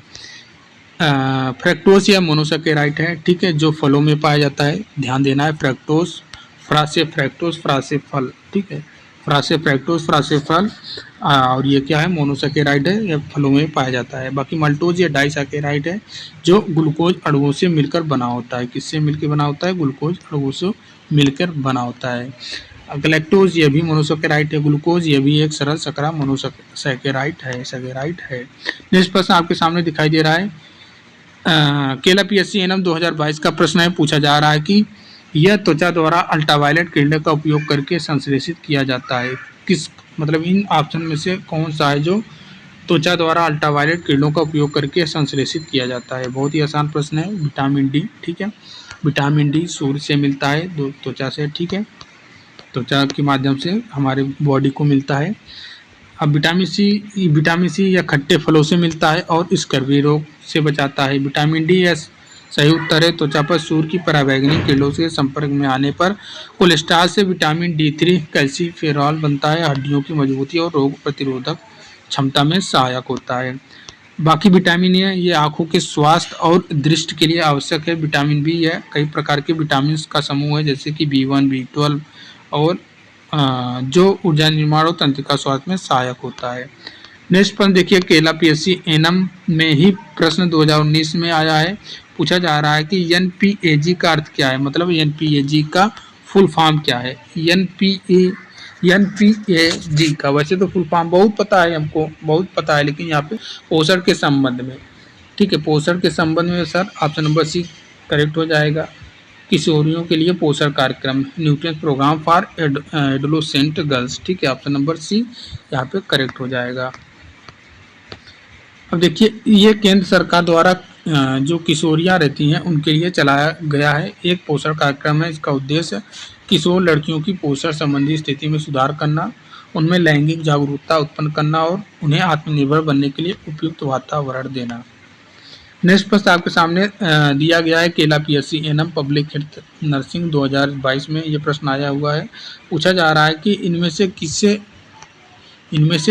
फ्रैक्टोस या मोनोसैकेराइड है। ठीक है, जो फलों में पाया जाता है, ध्यान देना है। फ्रैक्टोस, फ्रा से फ्रैक्टोस, फ्रा से फल। ठीक है, फ्रा से फ्रैक्टोस, फ्रा से फल। और ये क्या है? मोनोसैकेराइड है, यह फलों में पाया जाता है। बाकी मल्टोज या डाइसैकेराइड है, जो ग्लूकोज अणुओं से मिलकर बना होता है। किससे मिलकर बना होता है? ग्लूकोज अणुओं से मिलकर बना होता है। गैलेक्टोज ये भी मोनोसैकेराइड है। ग्लूकोज ये भी एक सरल शर्करा मोनोसैकेराइड है। नेक्स्ट प्रश्न आपके सामने दिखाई दे रहा है। केला पीएससी एनएम 2022 का प्रश्न है। पूछा जा रहा है कि यह त्वचा द्वारा अल्ट्रावायलेट किरणों का उपयोग करके संश्लेषित किया जाता है। किस मतलब इन ऑप्शन में से कौन सा है जो त्वचा द्वारा अल्ट्रावायलेट किरणों का उपयोग करके संश्लेषित किया जाता है? बहुत ही आसान प्रश्न है। Vitamin D. ठीक है, विटामिन डी सूर्य से मिलता है, त्वचा से। ठीक है, त्वचा के माध्यम से हमारे बॉडी को मिलता है। अब विटामिन सी या खट्टे फलों से मिलता है और स्कर्वी रोग से बचाता है। विटामिन डी या सही उत्तर है। त्वचा पर सूर्य की पराबैंगनी किरणों के संपर्क में आने पर कोलेस्ट्रॉल से विटामिन D3 कैल्सीफेरॉल बनता है, हड्डियों की मजबूती और रोग प्रतिरोधक क्षमता में सहायक होता है। बाकी विटामिन ए ये आँखों के स्वास्थ्य और दृष्टि के लिए आवश्यक है। विटामिन बी है, कई प्रकार के विटामिन का समूह है, जैसे कि B1, B12 और जो ऊर्जा निर्माण और तंत्रिका स्वास्थ्य में सहायक होता है। नेक्स्ट प्रश्न देखिए, केला पीएससी एनएम में ही प्रश्न 2019 में आया है। पूछा जा रहा है कि एनपीएजी का अर्थ क्या है? मतलब एनपीएजी का फुल फॉर्म क्या है? एनपीएजी का वैसे तो फुल फॉर्म बहुत पता है, हमको बहुत पता है, लेकिन यहाँ पे पोषण के संबंध में। ठीक है, पोषण के संबंध में sir option number C correct हो जाएगा। किशोरियों के लिए पोषण कार्यक्रम, nutrient program for adolescent girls. ठीक है, ऑप्शन नंबर सी यहाँ पे करेक्ट हो जाएगा। अब देखिए, ये केंद्र सरकार द्वारा जो किशोरियां रहती हैं उनके लिए चलाया गया है एक पोषण कार्यक्रम है। इसका उद्देश्य किशोर लड़कियों की पोषण संबंधी स्थिति में सुधार करना, उनमें लैंगिक जागरूकता उत्पन्न करना और उन्हें आत्मनिर्भर बनने के लिए उपयुक्त वातावरण देना। नेक्स्ट प्रश्न आपके सामने दिया गया है। Kerala PSC ANM public health nursing 2022 में ये प्रश्न आया हुआ है। पूछा जा रहा है कि इनमें से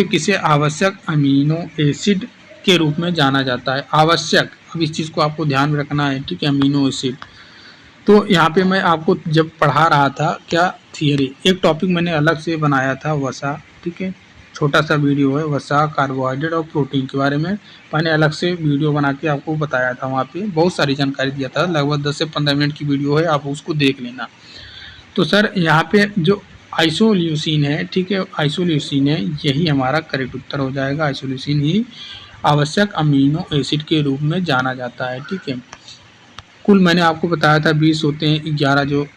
किसे आवश्यक अमीनो एसिड के रूप में जाना जाता है? आवश्यक, अब इस चीज़ को आपको ध्यान में रखना है। ठीक है, अमीनो एसिड। तो यहाँ पे मैं आपको जब पढ़ा रहा था क्या थियरी, एक टॉपिक मैंने अलग से बनाया था, वसा। ठीक है, छोटा सा वीडियो है, वसा, कार्बोहाइड्रेट और प्रोटीन के बारे में मैंने अलग से वीडियो बना के आपको बताया था। वहाँ पे बहुत सारी जानकारी दिया था, लगभग 10 से 15 मिनट की वीडियो है, आप उसको देख लेना। तो सर यहाँ पे जो आइसोल्यूसिन है, ठीक है, आइसोल्यूसिन है, यही हमारा करेक्ट उत्तर हो जाएगा। आइसोल्यूसिन ही आवश्यक अमीनो एसिड के रूप में जाना जाता है। ठीक है, कुल मैंने आपको बताया था 20 होते हैं, 11 जो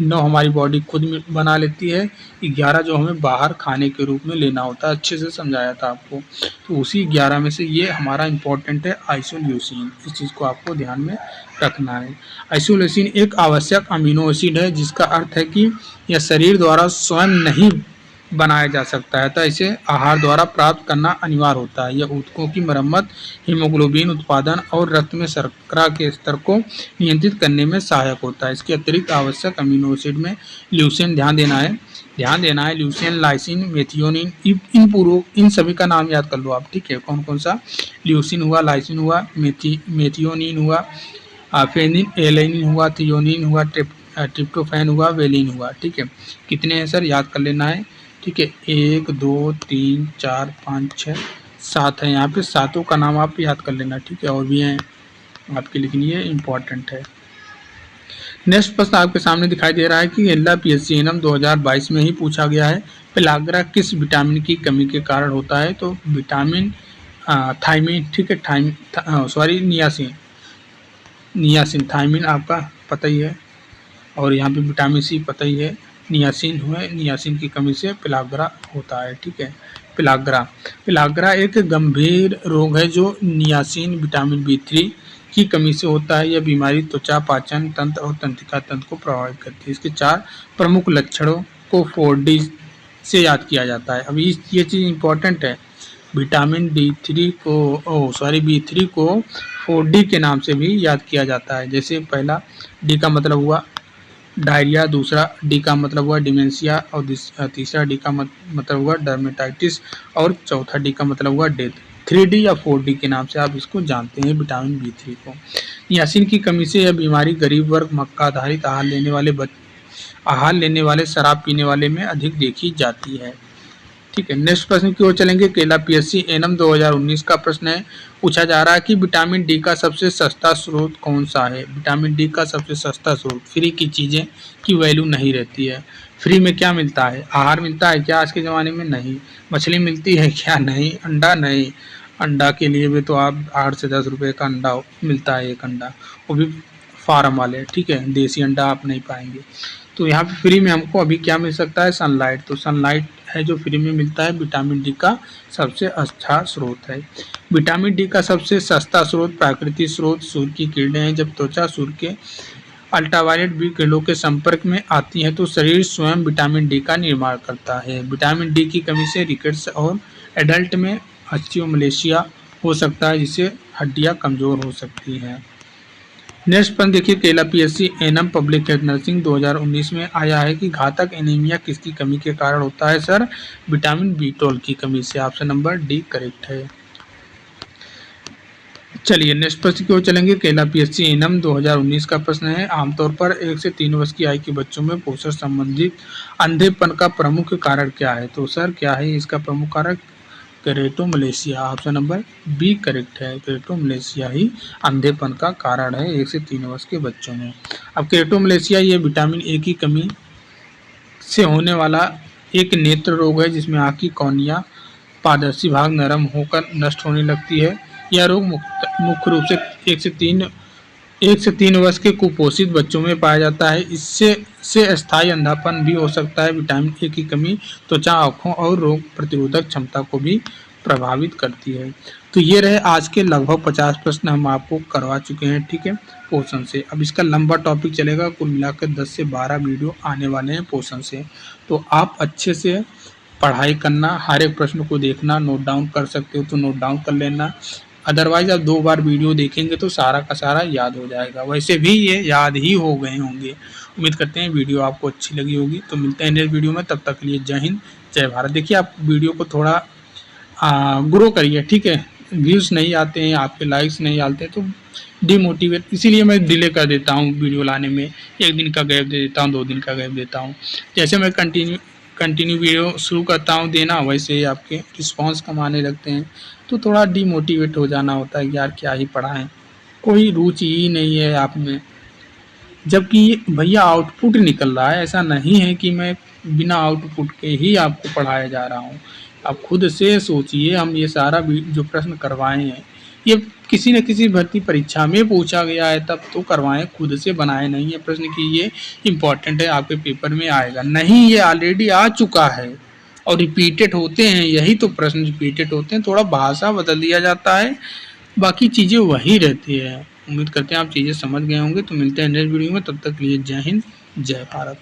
9 हमारी बॉडी खुद में बना लेती है, 11 जो हमें बाहर खाने के रूप में लेना होता है। अच्छे से समझाया था आपको। तो उसी 11 में से ये हमारा इम्पोर्टेंट है आइसोल्यूसिन। इस चीज़ को आपको ध्यान में रखना है। आइसोल्यूसिन एक आवश्यक अमीनो एसिड है, जिसका अर्थ है कि यह शरीर द्वारा स्वयं नहीं बनाया जा सकता है, तो इसे आहार द्वारा प्राप्त करना अनिवार्य होता है। यह ऊतकों की मरम्मत, हीमोग्लोबिन उत्पादन और रक्त में शर्करा के स्तर को नियंत्रित करने में सहायक होता है। इसके अतिरिक्त आवश्यक अमीनो एसिड में ल्यूसीन, ध्यान देना है, ल्यूसीन, लाइसिन, मेथियोनिन, इन सभी का नाम याद कर लो आप। ठीक है, कौन कौन सा? ल्यूसीन हुआ, लाइसिन हुआ, मेथियोनिन हुआ, फेनिन, एलेनिन हुआ, थियोनिन हुआ, ट्रिप्टोफैन हुआ, वेलिन हुआ। ठीक है, कितने हैं सर? याद कर लेना है। ठीक है, 1 2 3 4 5 6 7 है। यहाँ पे सातों का नाम आप याद कर लेना। ठीक है, और भी हैं आपके, लेकिन ये इम्पोर्टेंट है। नेक्स्ट प्रश्न आपके सामने दिखाई दे रहा है कि केला पीएससी एनएम 2022 में ही पूछा गया है। पेलाग्रा किस विटामिन की कमी के कारण होता है? तो विटामिन थायमिन। ठीक है, नियासिन, थायमिन आपका पता ही है, और यहाँ पे विटामिन सी पता ही है। नियासिन की कमी से पेलाग्रा होता है। ठीक है, पेलाग्रा एक गंभीर रोग है जो नियासिन विटामिन B3 की कमी से होता है। यह बीमारी त्वचा, पाचन तंत्र और तंत्रिका तंत्र को प्रभावित करती है। इसके 4 प्रमुख लक्षणों को 4D से याद किया जाता है। अभी ये चीज़ इंपॉर्टेंट है। विटामिन B3 को 4D के नाम से भी याद किया जाता है। जैसे पहला डी का मतलब हुआ डायरिया, दूसरा डी का मतलब हुआ डिमेंशिया, और तीसरा डी का मतलब हुआ डर्मेटाइटिस, और चौथा डी का मतलब हुआ डेथ। 3D या 4D के नाम से आप इसको जानते हैं विटामिन B3 को। नियासिन की कमी से यह बीमारी गरीब वर्ग, मक्का आधारित आहार लेने वाले, शराब पीने वाले में अधिक देखी जाती है। ठीक है, नेक्स्ट प्रश्न की ओर चलेंगे। केला PSC एनम 2019 का प्रश्न है। पूछा जा रहा है कि विटामिन डी का सबसे सस्ता स्रोत कौन सा है। विटामिन डी का सबसे सस्ता स्रोत, फ्री की चीज़ें की वैल्यू नहीं रहती है। फ्री में क्या मिलता है? आहार मिलता है क्या आज के ज़माने में? नहीं। मछली मिलती है क्या? नहीं। अंडा? नहीं। अंडा के लिए भी तो आप 8 से 10 रुपये का अंडा मिलता है, एक अंडा, वो भी फार्म वाले। ठीक है, देसी अंडा आप नहीं पाएंगे। तो यहाँ पे फ्री में हमको अभी क्या मिल सकता है? सनलाइट। तो सनलाइट है जो फ्री में मिलता है, विटामिन डी का सबसे अच्छा स्रोत है। विटामिन डी का सबसे सस्ता स्रोत, प्राकृतिक स्रोत सूर्य की किरणें हैं। जब त्वचा सूर्य के अल्ट्रावायलेट बी किरणों के संपर्क में आती है तो शरीर स्वयं विटामिन डी का निर्माण करता है। विटामिन डी की कमी से रिकेट्स और एडल्ट में ऑस्टियोमलेशिया हो सकता है, जिससे हड्डियां कमजोर हो सकती हैं। नेक्स्ट प्रश्न देखिए। केला PSC annum public health nursing 2019 में आया है कि घातक एनीमिया किसकी कमी के कारण होता है? सर, विटामिन B12 की कमी से। ऑप्शन नंबर डी करेक्ट है। चलिए नेक्स्ट प्रश्न की ओर चलेंगे। केला PSC एनम 2019 का प्रश्न है। आमतौर पर 1 से 3 वर्ष की आयु के बच्चों में पोषण संबंधित अंधेपन का प्रमुख कारण क्या है? तो सर क्या है इसका प्रमुख कारण? केरेटोमलेशिया। ऑप्शन नंबर बी करेक्ट है। केरेटोमलेशिया ही अंधेपन का कारण है 1 से 3 वर्ष के बच्चों में। अब केरेटोमलेशिया ये विटामिन ए की कमी से होने वाला एक नेत्र रोग है, जिसमें आँख की कॉर्निया पारदर्शी भाग नरम होकर नष्ट होने लगती है। यह रोग मुख्य रूप से 1 से 3 वर्ष के कुपोषित बच्चों में पाया जाता है। इससे अस्थायी अंधापन भी हो सकता है। विटामिन ए की कमी त्वचा, आँखों और रोग प्रतिरोधक क्षमता को भी प्रभावित करती है। तो ये रहे आज के लगभग 50 प्रश्न हम आपको करवा चुके हैं। ठीक है, पोषण से। अब इसका लंबा टॉपिक चलेगा, कुल मिलाकर 10 से 12 वीडियो आने वाले हैं पोषण से। तो आप अच्छे से पढ़ाई करना, हर एक प्रश्न को देखना, नोट डाउन कर सकते हो तो नोट डाउन कर लेना। अदरवाइज आप 2 बार वीडियो देखेंगे तो सारा का सारा याद हो जाएगा। वैसे भी ये याद ही हो गए होंगे। उम्मीद करते हैं वीडियो आपको अच्छी लगी होगी। तो मिलते हैं नेक्स्ट वीडियो में, तब तक के लिए जय हिंद, जय भारत। देखिए आप वीडियो को थोड़ा ग्रो करिए। ठीक है, व्यूज़ नहीं आते हैं, आपके लाइक्स नहीं आते तो डिमोटिवेट, इसीलिए मैं डिले कर देता हूँ वीडियो लाने में। 1 दिन का गैप दे देता हूँ, 2 दिन का गैप देता हूँ। जैसे मैं कंटिन्यू वीडियो शुरू करता हूँ देना, वैसे ही आपके रिस्पांस कम आने लगते हैं। तो थोड़ा डिमोटिवेट हो जाना होता है कि यार क्या ही पढ़ाएं, कोई रुचि ही नहीं है आप में। जबकि भैया आउटपुट निकल रहा है, ऐसा नहीं है कि मैं बिना आउटपुट के ही आपको पढ़ाया जा रहा हूँ। आप खुद से सोचिए, हम ये सारा जो प्रश्न करवाए हैं ये किसी न किसी भर्ती परीक्षा में पूछा गया है, तब तो करवाएं, खुद से बनाए नहीं है प्रश्न कि ये इम्पोर्टेंट है आपके पेपर में आएगा। नहीं, ये ऑलरेडी आ चुका है और रिपीटेड होते हैं, यही तो प्रश्न रिपीटेड होते हैं, थोड़ा भाषा बदल दिया जाता है, बाकी चीज़ें वही रहती है। उम्मीद करते हैं आप चीज़ें समझ गए होंगे। तो मिलते हैं नेक्स्ट वीडियो में, तब तक के लिए जय हिंद, जय भारत।